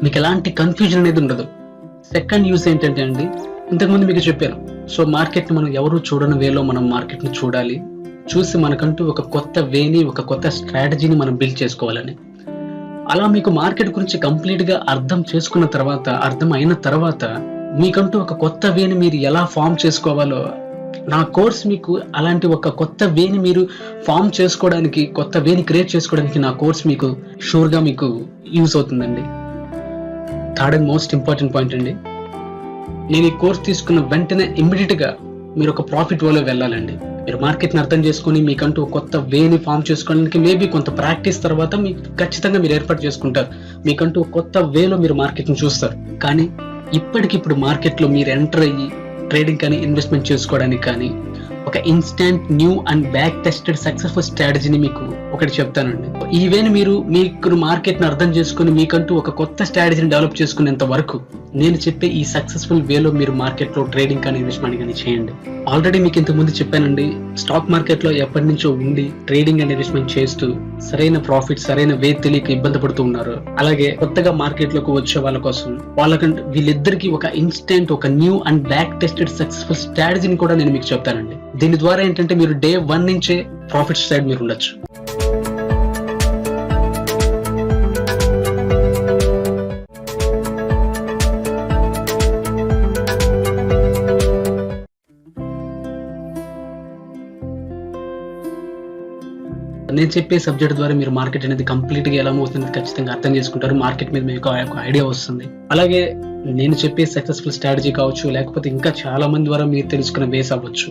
మీకు ఎలాంటి కన్ఫ్యూజన్ అనేది ఉండదు. సెకండ్ యూజ్ ఏంటంటే అండి, ఇంతకుముందు మీకు చెప్పాను, సో మార్కెట్ ని మనం ఎవరు చూడని వేలో మనం మార్కెట్ ని చూడాలి, చూసి మనకంటూ ఒక కొత్త వేని, ఒక కొత్త స్ట్రాటజీని మనం బిల్డ్ చేసుకోవాలని. అలా మీకు మార్కెట్ గురించి కంప్లీట్ గా అర్థం చేసుకున్న తర్వాత, అర్థం అయిన తర్వాత మీకంటూ ఒక కొత్త వేని మీరు ఎలా ఫామ్ చేసుకోవాలో, నా కోర్స్ మీకు అలాంటి ఒక కొత్త వేని మీరు ఫామ్ చేసుకోవడానికి, కొత్త వేని క్రియేట్ చేసుకోవడానికి నా కోర్స్ మీకు షూర్ గా మీకు యూజ్ అవుతుందండి. Third and most important point అండి, నేను ఈ కోర్స్ తీసుకున్న వెంటనే ఇమ్మీడియట్ గా మీరు ఒక ప్రాఫిట్ వేలో వెళ్ళాలండి. మీరు మార్కెట్ ని అర్థం చేసుకుని మీకంటూ కొత్త వేని ఫామ్ చేసుకోవడానికి మేబీ కొంత ప్రాక్టీస్ తర్వాత మీకు ఖచ్చితంగా మీరు ఏర్పాటు చేసుకుంటారు. మీకంటూ కొత్త వేలో మీరు మార్కెట్ ని చూస్తారు. కానీ ఇప్పటికిప్పుడు మార్కెట్ లో మీరు ఎంటర్ అయ్యి ట్రేడింగ్ కానీ ఇన్వెస్ట్మెంట్ చేసుకోవడానికి కానీ ఒక instant new and back tested successful స్ట్రాటజీని మీకు ఒకటి చెప్తానండి. ఈ వేని మీకు మార్కెట్ ని అర్థం చేసుకుని మీకంటూ ఒక కొత్త స్ట్రాటజీని డెవలప్ చేసుకునేంత వరకు నేను చెప్పే ఈ సక్సెస్ఫుల్ వేలో మీరు మార్కెట్ లో ట్రేడింగ్ కానీ ఇన్వెస్ట్మెంట్ కానీ చేయండి. ఆల్రెడీ మీకు ఇంతకు ముందు చెప్పానండి, స్టాక్ మార్కెట్ లో ఎప్పటి నుంచో ఉండి ట్రేడింగ్ అండ్ ఇన్వెస్ట్మెంట్ చేస్తూ సరైన ప్రాఫిట్, సరైన వే తెలియక ఇబ్బంది పడుతూ ఉన్నారు. అలాగే కొత్తగా మార్కెట్ లోకి వచ్చే వాళ్ళ కోసం, వాళ్ళకంటే వీళ్ళిద్దరికి ఒక ఇన్స్టెంట్, ఒక new and back tested successful స్ట్రాటజీని కూడా నేను మీకు చెప్తానండి. దీని ద్వారా ఏంటంటే మీరు డే 1 నుంచే ప్రాఫిట్ సైడ్ మీరు ఉండొచ్చు. నేను చెప్పే సబ్జెక్ట్ ద్వారా మీరు మార్కెట్ అనేది కంప్లీట్ గా ఎలా అవుతుంది ఖచ్చితంగా అర్థం చేసుకుంటారు. మార్కెట్ మీద మీకు ఒక ఐడియా వస్తుంది. అలాగే నేను చెప్పే సక్సెస్ఫుల్ స్ట్రాటజీ కావచ్చు, లేకపోతే ఇంకా చాలా మంది ద్వారా మీరు తెలుసుకున్న వేస్ అవ్వచ్చు,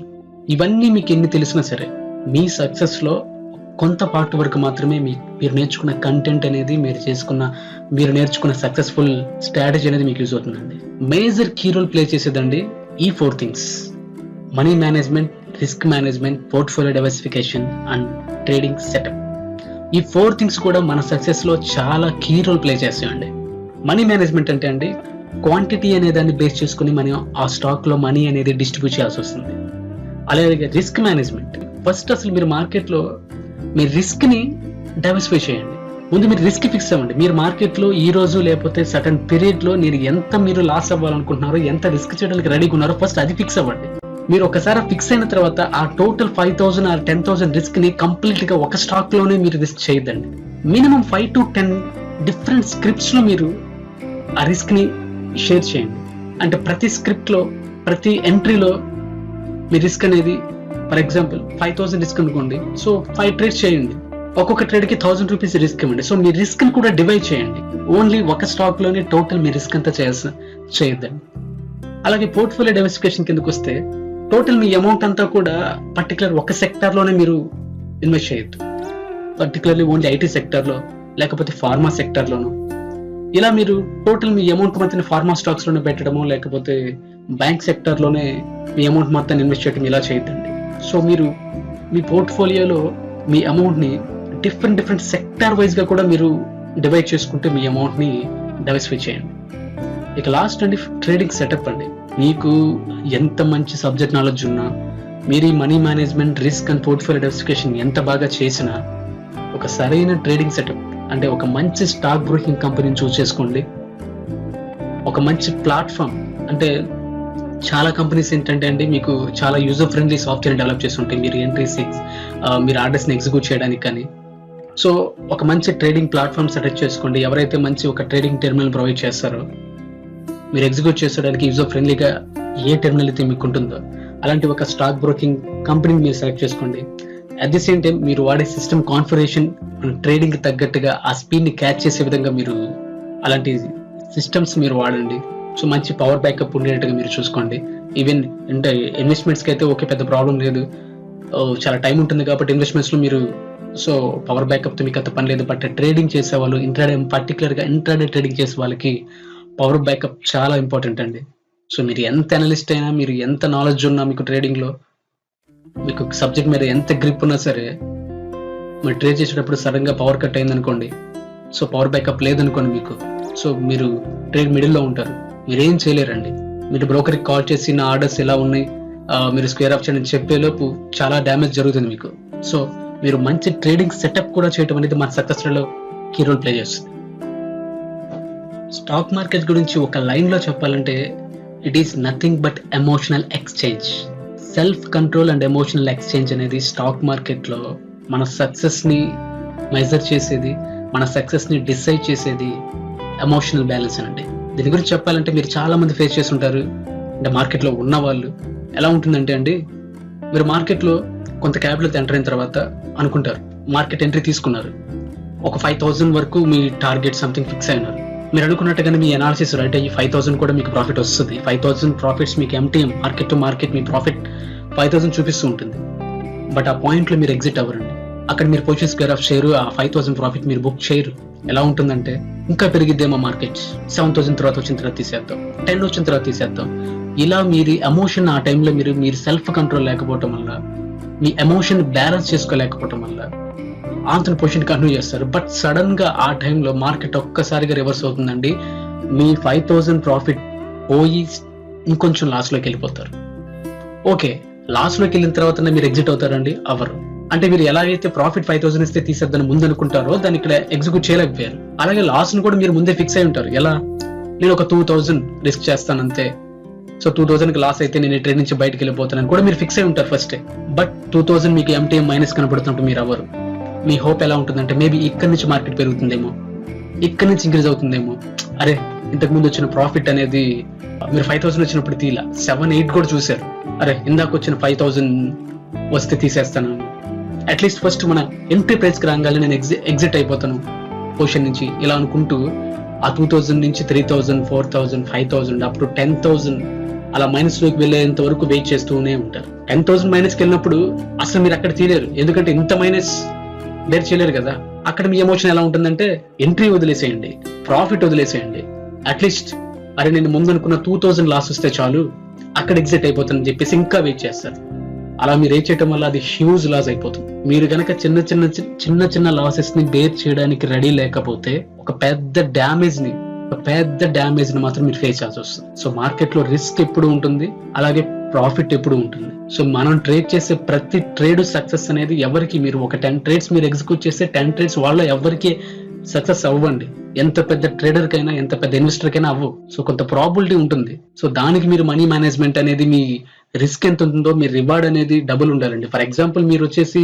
ఇవన్నీ మీకు ఎన్ని తెలిసినా సరే మీ సక్సెస్ లో కొంత పార్ట్ వరకు మాత్రమే మీరు నేర్చుకున్న కంటెంట్ అనేది మీరు నేర్చుకున్న సక్సెస్ఫుల్ స్ట్రాటజీ అనేది మీకు యూజ్ అవుతుందండి. మేజర్ కీ రోల్ ప్లే చేసేదండి ఈ 4 things: money management, risk management, portfolio diversification and trading setup. ఈ 4 థింగ్స్ కూడా మన సక్సెస్ లో చాలా కీ రోల్ ప్లే చేస్తాయండి. మనీ మేనేజ్మెంట్ అంటే అండి, క్వాంటిటీ అనే దాన్ని బేస్ చేసుకుని మనం ఆ స్టాక్ లో మనీ అనేది డిస్ట్రిబ్యూట్ చేయాల్సి వస్తుంది. అలాగే రిస్క్ మేనేజ్మెంట్, ఫస్ట్ అసలు మీరు మార్కెట్ లో మీ రిస్క్ ని డైవర్సిఫై చేయండి. ముందు మీరు రిస్క్ ఫిక్స్ అవ్వండి. మీరు మార్కెట్ లో ఈ రోజు లేకపోతే సర్టన్ పీరియడ్ లో మీరు లాస్ అవ్వాలనుకుంటున్నారో, ఎంత రిస్క్ చేయడానికి రెడీగా ఉన్నారో ఫస్ట్ అది ఫిక్స్ అవ్వండి. మీరు ఒకసారి ఫిక్స్ అయిన తర్వాత ఆ టోటల్ 5,000 ఆర్ 10,000 రిస్క్ ని కంప్లీట్ గా ఒక స్టాక్ లోనే మీరు రిస్క్ చేయొద్దండి. మినిమం 5 to 10 డిఫరెంట్ స్క్రిప్ట్స్ లో మీరు ఆ రిస్క్ ని షేర్ చేయండి. అంటే ప్రతి స్క్రిప్ట్ లో, ప్రతి ఎంట్రీలో మీ రిస్క్ అనేది, ఫర్ ఎగ్జాంపుల్ 5,000 రిస్క్ అనుకోండి, సో 5 ట్రేడ్స్ చేయండి. ఒక్కొక్క ట్రేడ్ కి 1,000 రూపీస్ రిస్క్ ఇవ్వండి. సో మీ రిస్క్ ని కూడా డివైడ్ చేయండి. ఓన్లీ ఒక స్టాక్ లోనే టోటల్ మీ రిస్క్ అంతా చేయొద్దండి. అలాగే పోర్ట్ఫోలియో డైవర్సిఫికేషన్ కిందకి వస్తే, టోటల్ మీ అమౌంట్ అంతా కూడా పర్టికులర్ ఒక సెక్టర్ లోనే మీరు ఇన్వెస్ట్ చేయొద్దు. పర్టికులర్లీ ఓన్లీ ఐటీ సెక్టర్ లో, లేకపోతే ఫార్మా సెక్టర్ లోను, ఇలా మీరు టోటల్ మీ అమౌంట్ మొత్తం ఫార్మా స్టాక్స్ లోనే పెట్టడము, లేకపోతే బ్యాంక్ సెక్టర్ లోనే మీ అమౌంట్ మొత్తాన్ని ఇన్వెస్ట్ చేయడం, ఇలా చేయొద్దండి. సో మీరు మీ పోర్ట్ఫోలియోలో మీ అమౌంట్ ని డిఫరెంట్ సెక్టర్ వైజ్ గా కూడా మీరు డివైడ్ చేసుకుంటే మీ అమౌంట్ ని డైవర్సిఫై చేయండి. ఇక లాస్ట్ అండి, ట్రేడింగ్ సెటప్ అండి. మీకు ఎంత మంచి సబ్జెక్ట్ నాలెడ్జ్ ఉన్నా, మీరు ఈ money management, risk and portfolio diversification ఎంత బాగా చేసినా, ఒక సరైన ట్రేడింగ్ సెటప్ అంటే ఒక మంచి స్టాక్ బ్రోకింగ్ కంపెనీని చూస్ చేసుకోండి. ఒక మంచి ప్లాట్ఫామ్ అంటే, చాలా కంపెనీస్ ఏంటంటే అండి, మీకు చాలా యూజర్ ఫ్రెండ్లీ సాఫ్ట్వేర్ డెవలప్ చేస్తుంటాయి మీరు మీరు ఆర్డర్స్ని ఎగ్జిక్యూట్ చేయడానికి. కానీ సో ఒక మంచి ట్రేడింగ్ ప్లాట్ఫామ్ సెటప్ చేసుకోండి. ఎవరైతే మంచి ఒక ట్రేడింగ్ టెర్మినల్ ప్రొవైడ్ చేస్తారో, మీరు ఎగ్జిక్యూట్ చేసేయడానికి యూజర్ ఫ్రెండ్లీగా ఏ టెర్మినల్ అయితే మీకు ఉంటుందో అలాంటి ఒక స్టాక్ బ్రోకింగ్ కంపెనీని మీరు సెలెక్ట్ చేసుకోండి. అట్ ది సేమ్ టైం మీరు వాడే సిస్టమ్ కాన్ఫిగరేషన్ ట్రేడింగ్ తగ్గట్టుగా ఆ స్పీడ్ ని క్యాచ్ చేసే విధంగా మీరు అలాంటి సిస్టమ్స్ మీరు వాడండి. సో మంచి పవర్ బ్యాకప్ ఉండేట్టుగా మీరు చూసుకోండి. ఈవెన్ అంటే ఇన్వెస్ట్మెంట్స్ కి అయితే ఓకే, పెద్ద ప్రాబ్లం లేదు, చాలా టైం ఉంటుంది కాబట్టి ఇన్వెస్ట్మెంట్స్ లో మీరు సో పవర్ బ్యాకప్ తో మీకు అంత పని లేదు. బట్ ట్రేడింగ్ చేసే వాళ్ళు, పర్టికులర్ గా ఇంట్రాడే ట్రేడింగ్ చేసే వాళ్ళకి పవర్ బ్యాకప్ చాలా ఇంపార్టెంట్ అండి. సో మీరు ఎంత అనలిస్ట్ అయినా, మీరు ఎంత నాలెడ్జ్ ఉన్నా, మీకు ట్రేడింగ్ లో మీకు సబ్జెక్ట్ మీద ఎంత గ్రిప్ ఉన్నా సరే, మీరు ట్రేడ్ చేసేటప్పుడు సడన్ గా పవర్ కట్ అయింది అనుకోండి, సో పవర్ బ్యాకప్ లేదనుకోండి మీకు, సో మీరు ట్రేడ్ మిడిల్లో ఉంటారు, మీరేం చేయలేరండి. మీరు బ్రోకర్కి కాల్ చేసి నా ఆర్డర్స్ ఎలా ఉన్నాయి, మీరు స్క్వేర్ ఆఫ్ చేయండి చెప్పేలోపు చాలా డ్యామేజ్ జరుగుతుంది మీకు. సో మీరు మంచి ట్రేడింగ్ సెటప్ కూడా చేయడం అనేది మన సక్సెస్ లో కీ రోల్ ప్లే చేస్తుంది. స్టాక్ మార్కెట్ గురించి ఒక లైన్ లో చెప్పాలంటే, it is nothing but emotional exchange. Self control and emotional exchange అనేది స్టాక్ మార్కెట్ లో మన సక్సెస్ ని మెజర్ చేసేది, మన సక్సెస్ ని డిసైడ్ చేసేది ఎమోషనల్ బ్యాలెన్స్ అండి. దీని గురించి చెప్పాలంటే మీరు చాలా మంది ఫేస్ చేసి ఉంటారు. అంటే మార్కెట్ లో ఉన్న వాళ్ళు ఎలా ఉంటుందంటే అండి, మీరు మార్కెట్ లో కొంత క్యాపిటల్ ఎంటర్ అయిన తర్వాత అనుకుంటారు, మార్కెట్ ఎంట్రీ తీసుకున్నారు, ఒక 5,000 వరకు మీ టార్గెట్ సంథింగ్ ఫిక్స్ అయినారు. మీరు అనుకున్నట్టుగానే మీ అనాలిసిస్ రైట్ అయ్యి 5,000 కూడా మీకు ప్రాఫిట్ వస్తుంది. 5,000 ప్రాఫిట్స్ మీకు MTM market to market me profit 5,000 చూపిస్తూ ఉంటుంది. బట్ ఆ పాయింట్ లో మీరు ఎగ్జిట్ అవ్వరండి. అక్కడ మీరు పొజిషన్ స్క్వేర్ ఆఫ్ షేర్ ఆ 5,000 ప్రాఫిట్ మీరు బుక్ చేయరు. ఎలా ఉంటుందంటే, ఇంకా పెరిగిద్దేమో మార్కెట్, 7,000 తర్వాత వచ్చిన తర్వాత తీసేద్దాం, 10 వచ్చిన తర్వాత తీసేద్దాం. ఇలా మీరు ఎమోషన్ ఆ టైంలో మీరు సెల్ఫ్ కంట్రోల్ లేకపోవటం వల్ల, మీ ఎమోషన్ బ్యాలెన్స్ చేసుకోలేకపోవటం వల్ల ఆంతన పొజిషన్ కంటిన్యూ చేస్తారు. బట్ సడన్ గా ఆ టైంలో మార్కెట్ ఒక్కసారిగా రివర్స్ అవుతుందండి. మీ 5,000 ప్రాఫిట్ పోయి ఇంకొంచెం లాస్ లోకి వెళ్ళిపోతారు. ఓకే, లాస్ లోకి వెళ్ళిన తర్వాత మీరు ఎగ్జిట్ అవుతారండి? అవరు. అంటే మీరు ఎలాగైతే ప్రాఫిట్ 5,000 ఇస్తే తీసేద్దని ముందు అనుకుంటారో దాన్ని ఇక్కడ ఎగ్జిక్యూట్ చేయలేకపోయారు. అలాగే లాస్ ను కూడా మీరు ముందే ఫిక్స్ అయి ఉంటారు. ఎలా, నేను ఒక 2,000 రిస్క్ చేస్తాను అంతే, సో 2,000 కి లాస్ అయితే నేను ట్రేడ్ నుంచి బయటకు వెళ్ళిపోతానని కూడా మీరు ఫిక్స్ అయి ఉంటారు ఫస్ట్. బట్ 2,000 మీకు ఎంటీఎం మైనస్ కనబడుతున్నప్పుడు మీరు అవ్వరు. మీ హోప్ ఎలా ఉంటుందంటే, మేబీ ఇక్కడ నుంచి మార్కెట్ పెరుగుతుందేమో, ఇక్కడ నుంచి ఇంక్రీజ్ అవుతుందేమో, అరే ఇంతకు ముందు వచ్చిన ప్రాఫిట్ అనేది మీరు 5,000 వచ్చినప్పుడు తీలా 7-8 కూడా చూశారు, అరే ఇందాక వచ్చిన 5,000 వస్తే తీసేస్తాను, అట్లీస్ట్ ఫస్ట్ మన ఎంట్రీ ప్రైస్ కి రాగానే నేను ఎగ్జిట్ అయిపోతాను పొజిషన్ నుంచి, ఇలా అనుకుంటూ ఆ 2,000 నుంచి 3,000, 4,000, 5,000 అప్పుడు 10,000 అలా మైనస్ లోకి వెళ్ళేంత వరకు వెయిట్ చేస్తూనే ఉంటారు. 10,000 మైనస్కి వెళ్ళినప్పుడు అసలు మీరు అక్కడ తీయలేరు, ఎందుకంటే ఇంత మైనస్ బేర్ చేయలేరు కదా. అక్కడ మీ ఎమోషన్ ఎలా ఉంటుందంటే ఎంట్రీ వదిలేసేయండి, ప్రాఫిట్ వదిలేసేయండి. అట్లీస్ట్ అరే నేను ముందు అనుకున్న 2000 లాస్ వస్తే చాలు, అక్కడ ఎగ్జిట్ అయిపోతుందని చెప్పేసి ఇంకా వెయిట్ చేస్తారు. అలా మీరు ఏం చేయటం వల్ల అది హ్యూజ్ లాస్ అయిపోతుంది. మీరు కనుక చిన్న చిన్న లాసెస్ ని బేర్ చేయడానికి రెడీ లేకపోతే ఒక పెద్ద డ్యామేజ్ ని మాత్రం మీరు ఫేస్ చేయాల్సి వస్తుంది. సో మార్కెట్ లో రిస్క్ ఎప్పుడు ఉంటుంది, అలాగే ప్రాఫిట్ ఎప్పుడు ఉంటుంది. సో మనం ట్రేడ్ చేసే ప్రతి ట్రేడ్ సక్సెస్ అనేది ఎవరికి, మీరు ఒక 10 ట్రేడ్స్ మీరు ఎగ్జిక్యూట్ చేస్తే 10 ట్రేడ్స్ వాళ్ళు ఎవరికి సక్సెస్ అవ్వండి. ఎంత పెద్ద ట్రేడర్ కైనా, ఎంత పెద్ద ఇన్వెస్టర్ కైనా అవ్వు. సో కొంత ప్రాబిలిటీ ఉంటుంది. సో దానికి మీరు మనీ మేనేజ్మెంట్ అనేది, మీ రిస్క్ ఎంత ఉంటుందో మీ రివార్డ్ అనేది డబుల్ ఉండాలండి. ఫర్ ఎగ్జాంపుల్ మీరు వచ్చేసి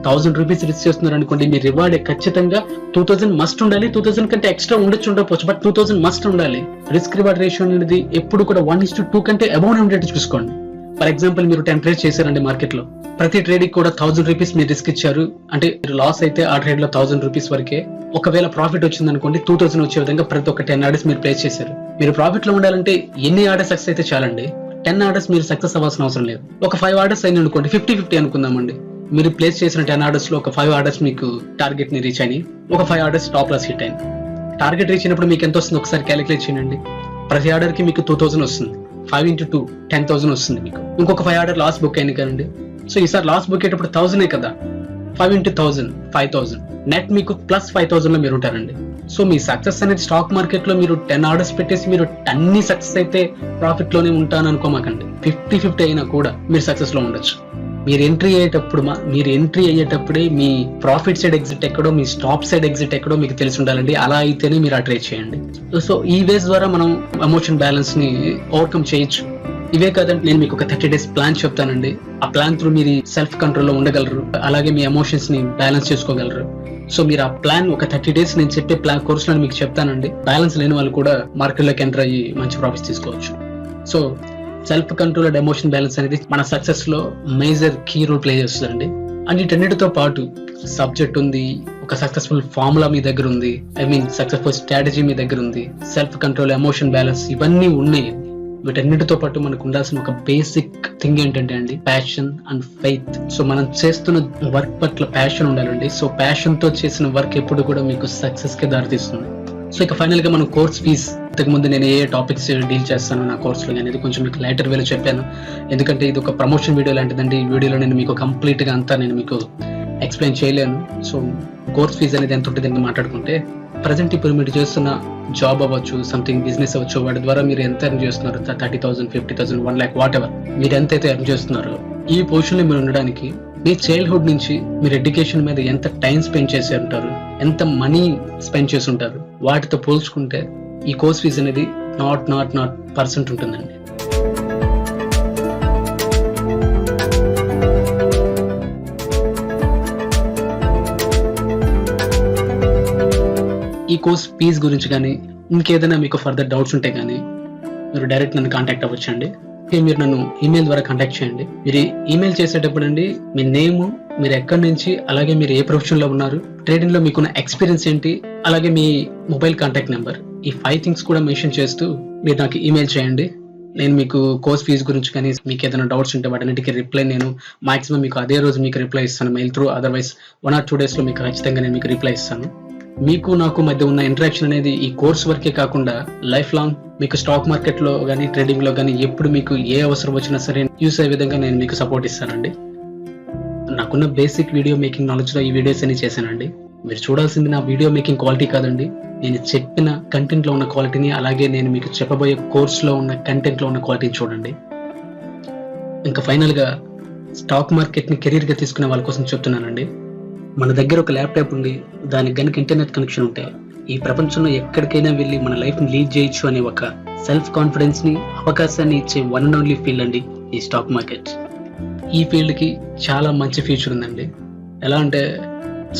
1000 రూపీస్ రిస్క్ చేస్తున్నారు అనుకోండి, మీ రివార్డ్ ఖచ్చితంగా 2000 మస్ట్ ఉండాలి. 2000 కంటే ఎక్స్ట్రా ఉండొచ్చు, బట్ 2000 మస్ట్ ఉండాలి. రిస్క్ రివార్డ్ రేషియో అనేది ఎప్పుడు కూడా 1:2 కంటే అబౌవ్ ఉండేట్టు చూసుకోండి. ఫర్ ఎగ్జాంపుల్ మీరు 10 ట్రేడ్ చేశారండి మార్కెట్ లో, ప్రతి ట్రేడ్ కి కూడా 1000 రూపీస్ మీరు రిస్క్ ఇచ్చారు అంటే, మీరు లాస్ అయితే ఆ ట్రేడ్ లో 1000 రూపీస్ వరకే. ఒకవేళ ప్రాఫిట్ వచ్చింది అనుకోండి 2000 వచ్చే విధంగా ప్రతి ఒక్క 10 ఆర్డర్స్ మీరు ప్లేస్ చేశారు. మీరు ప్రాఫిట్ లో ఉండాలంటే ఎన్ని ఆర్డర్స్ సక్సెస్ అయితే చాలండి. 10 ఆర్డర్స్ మీరు సక్సెస్ అవ్వాల్సిన అవసరం లేదు. ఒక 5 ఆర్డర్స్ అయిన అనుకోండి, 50-50 అనుకుందామండి. మీరు ప్లేస్ చేసిన 10 ఆర్డర్స్ లో ఒక 5 ఆర్డర్స్ మీకు టార్గెట్ ని రీచ్ అయినాయి, ఒక 5 ఆర్డర్స్ టాప్ లాస్ హిట్ అయింది. టార్గెట్ రీచ్ అయినప్పుడు మీకు ఎంత వస్తుంది ఒకసారి క్యాలిక్యులేట్ చేయండి. ప్రతి ఆర్డర్ కి మీకు 2000 వస్తుంది. 5 into 2 10,000 వస్తుంది మీకు. ఇంకొక 5 ఆర్డర్ లాస్ బుక్ అయింది కదండి. సో ఈసారి లాస్ బుక్ అయ్యేటప్పుడు 1000 కదా, 5 into 1000 5000 నెట్ మీకు ప్లస్ 5000 లో మీరు ఉంటారండి. సో మీ సక్సెస్ అనేది స్టాక్ మార్కెట్ లో మీరు 10 ఆర్డర్స్ పెట్టేసి మీరు అన్ని సక్సెస్ అయితే ప్రాఫిట్ లోనే ఉంటాను అనుకోమాకండి. 50-50 అయినా కూడా మీరు సక్సెస్ లో ఉండొచ్చు. మీరు ఎంట్రీ అయ్యేటప్పుడే మీ ప్రాఫిట్ సైడ్ ఎగ్జిట్ ఎక్కడో, మీ స్టాప్ సైడ్ ఎగ్జిట్ ఎక్కడో మీకు తెలిసి ఉండాలండి. అలా అయితేనే మీరు ఆ ట్రేడ్ చేయండి. సో ఈ వేస్ ద్వారా మనం ఎమోషన్ బ్యాలెన్స్ ని ఓవర్కమ్ చేయొచ్చు. ఇవే కాదండి, నేను మీకు ఒక 30 days ప్లాన్ చెప్తానండి. ఆ ప్లాన్ త్రూ మీరు సెల్ఫ్ కంట్రోల్ లో ఉండగలరు, అలాగే మీ ఎమోషన్స్ ని బ్యాలెన్స్ చేసుకోగలరు. సో మీరు ఆ ప్లాన్ ఒక 30 days నేను చెప్పే ప్లాన్ కోర్స్ లో మీకు చెప్తానండి. బ్యాలెన్స్ లేని వాళ్ళు కూడా మార్కెట్ లోకి ఎంటర్ అయ్యి మంచి ప్రాఫిట్స్ తీసుకోవచ్చు. So self control emotion balance అనేది మన సక్సెస్ లో మేజర్ కీ రోల్ ప్లే చేస్తుందండి. అండ్ వీటన్నిటితో పాటు సబ్జెక్ట్ ఉంది, ఒక సక్సెస్ఫుల్ ఫార్ములా మీ దగ్గర ఉంది, సక్సెస్ఫుల్ స్ట్రాటజీ మీ దగ్గర ఉంది, సెల్ఫ్ కంట్రోల్ ఎమోషన్ బ్యాలెన్స్ ఇవన్నీ ఉన్నాయి. వీటన్నిటితో పాటు మనకు ఉండాల్సిన ఒక బేసిక్ థింగ్ ఏంటంటే అండి, ప్యాషన్ అండ్ ఫెయిత్. సో మనం చేస్తున్న వర్క్ పట్ల ప్యాషన్ ఉండాలండి. సో ప్యాషన్ తో చేసిన వర్క్ ఎప్పుడు కూడా మీకు సక్సెస్ కి దారితీస్తుంది. సో ఇక ఫైనల్ గా మనం కోర్స్ ఫీజ్, ఇంతకు ముందు నేను ఏ టాపిక్స్ డీల్ చేస్తాను నా కోర్స్ లో అనేది కొంచెం మీకు లైటర్ వేలో చెప్పాను. ఎందుకంటే ఇది ఒక ప్రమోషన్ వీడియో లాంటిదండి. ఈ వీడియోలో నేను మీకు కంప్లీట్ గా అంతా నేను మీకు ఎక్స్ప్లెయిన్ చేయలేను. సో కోర్స్ ఫీజ్ అనేది ఎంత ఉంటుంది అని మాట్లాడుకుంటే, ప్రజెంట్ ఇప్పుడు మీరు చేస్తున్న జాబ్ అవ్వచ్చు, సంథింగ్ బిజినెస్ అవ్వచ్చు, వాటి ద్వారా మీరు ఎంత ఎర్న్ చేస్తున్నారు, 30,000 50,000 1 lakh వాట్ ఎవర్ మీరు ఎంతైతే ఎర్న్ చేస్తున్నారో, ఈ పొజిషన్ లో మీరు ఉండడానికి మీ చైల్డ్హుడ్ నుంచి మీరు ఎడ్యుకేషన్ మీద ఎంత టైం స్పెండ్ చేసి ఉంటారు, ఎంత మనీ స్పెండ్ చేసి ఉంటారు, వాటితో పోల్చుకుంటే ఈ కోర్స్ ఫీజు అనేది నాట్ పర్సెంట్ ఉంటుందండి. ఈ కోర్స్ ఫీజు గురించి కానీ ఇంకేదైనా మీకు ఫర్దర్ డౌట్స్ ఉంటే కానీ మీరు డైరెక్ట్ నన్ను కాంటాక్ట్ అవ్వచ్చండి. మీరు నన్ను ఈమెయిల్ ద్వారా కాంటాక్ట్ చేయండి. మీరు ఈమెయిల్ చేసేటప్పుడు అండి మీ నేమ్, మీరు ఎక్కడి నుంచి, అలాగే మీరు ఏ ప్రొఫెషన్ లో ఉన్నారు, ట్రేడింగ్ లో మీకున్న ఎక్స్పీరియన్స్ ఏంటి, అలాగే మీ మొబైల్ కాంటాక్ట్ నెంబర్, ఈ 5 థింగ్స్ కూడా మెన్షన్ చేస్తూ మీరు నాకు ఈమెయిల్ చేయండి. నేను మీకు కోర్స్ ఫీజు గురించి కానీ మీకు ఏదైనా డౌట్స్ ఉంటే వాటన్నిటికీ రిప్లై నేను మాక్సిమం మీకు అదే రోజు మీకు రిప్లై ఇస్తాను mail through. Otherwise 1 or 2 days లో మీకు ఖచ్చితంగా నేను మీకు రిప్లై ఇస్తాను. మీకు నాకు మధ్య ఉన్న ఇంటరాక్షన్ అనేది ఈ కోర్స్ వరకే కాకుండా లైఫ్ లాంగ్ మీకు స్టాక్ మార్కెట్ లో కానీ ట్రేడింగ్ లో కానీ ఎప్పుడు మీకు ఏ అవసరం వచ్చినా సరే యూస్ అయ్యే విధంగా నేను మీకు సపోర్ట్ ఇస్తానండి. నాకున్న బేసిక్ వీడియో మేకింగ్ నాలెడ్జ్ లో ఈ వీడియోస్ అన్ని చేశానండి. మీరు చూడాల్సింది నా వీడియో మేకింగ్ క్వాలిటీ కాదండి, నేను చెప్పిన కంటెంట్ లో ఉన్న క్వాలిటీని, అలాగే నేను మీకు చెప్పబోయే కోర్స్ లో ఉన్న కంటెంట్ లో ఉన్న క్వాలిటీని చూడండి. ఇంకా ఫైనల్ గా స్టాక్ మార్కెట్ ని కెరీర్ గా తీసుకునే వాళ్ళ కోసం చెప్తున్నానండి. మన దగ్గర ఒక ల్యాప్టాప్ ఉంది, దానికి గనుక ఇంటర్నెట్ కనెక్షన్ ఉంటే ఈ ప్రపంచంలో ఎక్కడికైనా వెళ్ళి మన లైఫ్ ని లీడ్ చేయొచ్చు అనే ఒక సెల్ఫ్ కాన్ఫిడెన్స్ ని, అవకాశాన్ని ఇచ్చే వన్ అండ్ ఓన్లీ ఫీల్డ్ అండి ఈ స్టాక్ మార్కెట్. ఈ ఫీల్డ్ కి చాలా మంచి ఫ్యూచర్ ఉందండి. ఎలా అంటే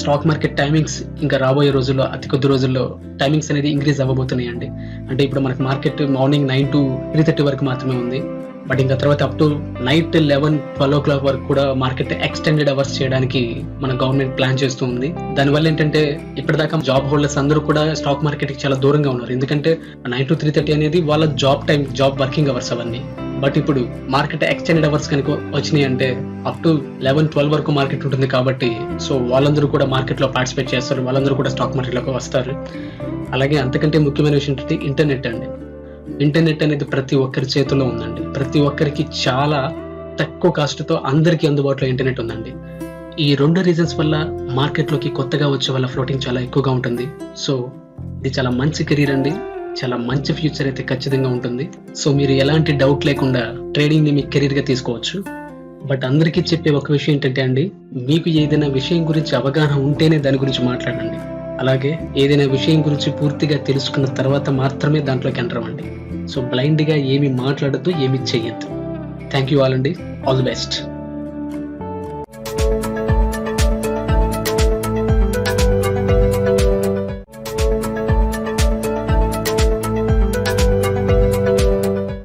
స్టాక్ మార్కెట్ టైమింగ్స్ ఇంకా రాబోయే రోజుల్లో, అతి కొద్ది రోజుల్లో టైమింగ్స్ అనేది ఇంక్రీజ్ అవ్వబోతున్నాయండి. అంటే ఇప్పుడు మనకి మార్కెట్ మార్నింగ్ 9 to 3:30 వరకు మాత్రమే ఉంది. బట్ ఇంకా తర్వాత అప్ టు నైట్ 11-12 o'clock వరకు కూడా మార్కెట్ ఎక్స్టెండెడ్ అవర్స్ చేయడానికి మన గవర్నమెంట్ ప్లాన్ చేస్తూ ఉంది. దానివల్ల ఏంటంటే ఇప్పటిదాకా జాబ్ హోల్డర్స్ అందరూ కూడా స్టాక్ మార్కెట్ కి చాలా దూరంగా ఉన్నారు. ఎందుకంటే 9 to 3:30 అనేది వాళ్ళ job time, job working hours అవన్నీ. బట్ ఇప్పుడు మార్కెట్ ఎక్స్టెండెడ్ అవర్స్ కనుక వచ్చినాయి అంటే అప్ టు 11-12 వరకు మార్కెట్ ఉంటుంది కాబట్టి సో వాళ్ళందరూ కూడా మార్కెట్లో పార్టిసిపేట్ చేస్తారు, వాళ్ళందరూ కూడా స్టాక్ మార్కెట్లోకి వస్తారు. అలాగే అంతకంటే ముఖ్యమైన విషయం ఏంటంటే ఇంటర్నెట్ అండి. ఇంటర్నెట్ అనేది ప్రతి ఒక్కరి చేతుల్లో ఉందండి. ప్రతి ఒక్కరికి చాలా తక్కువ కాస్ట్తో అందరికీ అందుబాటులో ఇంటర్నెట్ ఉందండి. ఈ 2 రీజన్స్ వల్ల మార్కెట్లోకి కొత్తగా వచ్చే వాళ్ళ ఫ్లోటింగ్ చాలా ఎక్కువగా ఉంటుంది. సో ఇది చాలా మంచి కెరీర్ అండి, చాలా మంచి ఫ్యూచర్ అయితే ఖచ్చితంగా ఉంటుంది. సో మీరు ఎలాంటి డౌట్ లేకుండా ట్రేడింగ్ని మీ కెరీర్గా తీసుకోవచ్చు. బట్ అందరికీ చెప్పే ఒక విషయం ఏంటంటే అండి, మీకు ఏదైనా విషయం గురించి అవగాహన ఉంటేనే దాని గురించి మాట్లాడండి. అలాగే ఏదైనా విషయం గురించి పూర్తిగా తెలుసుకున్న తర్వాత మాత్రమే దాంట్లోకి ఎంటర్ అవ్వండి. సో బ్లైండ్గా ఏమి మాట్లాడద్దు, ఏమి చెయ్యొద్దు. థ్యాంక్ యూ ఆల్ అండి. All the best.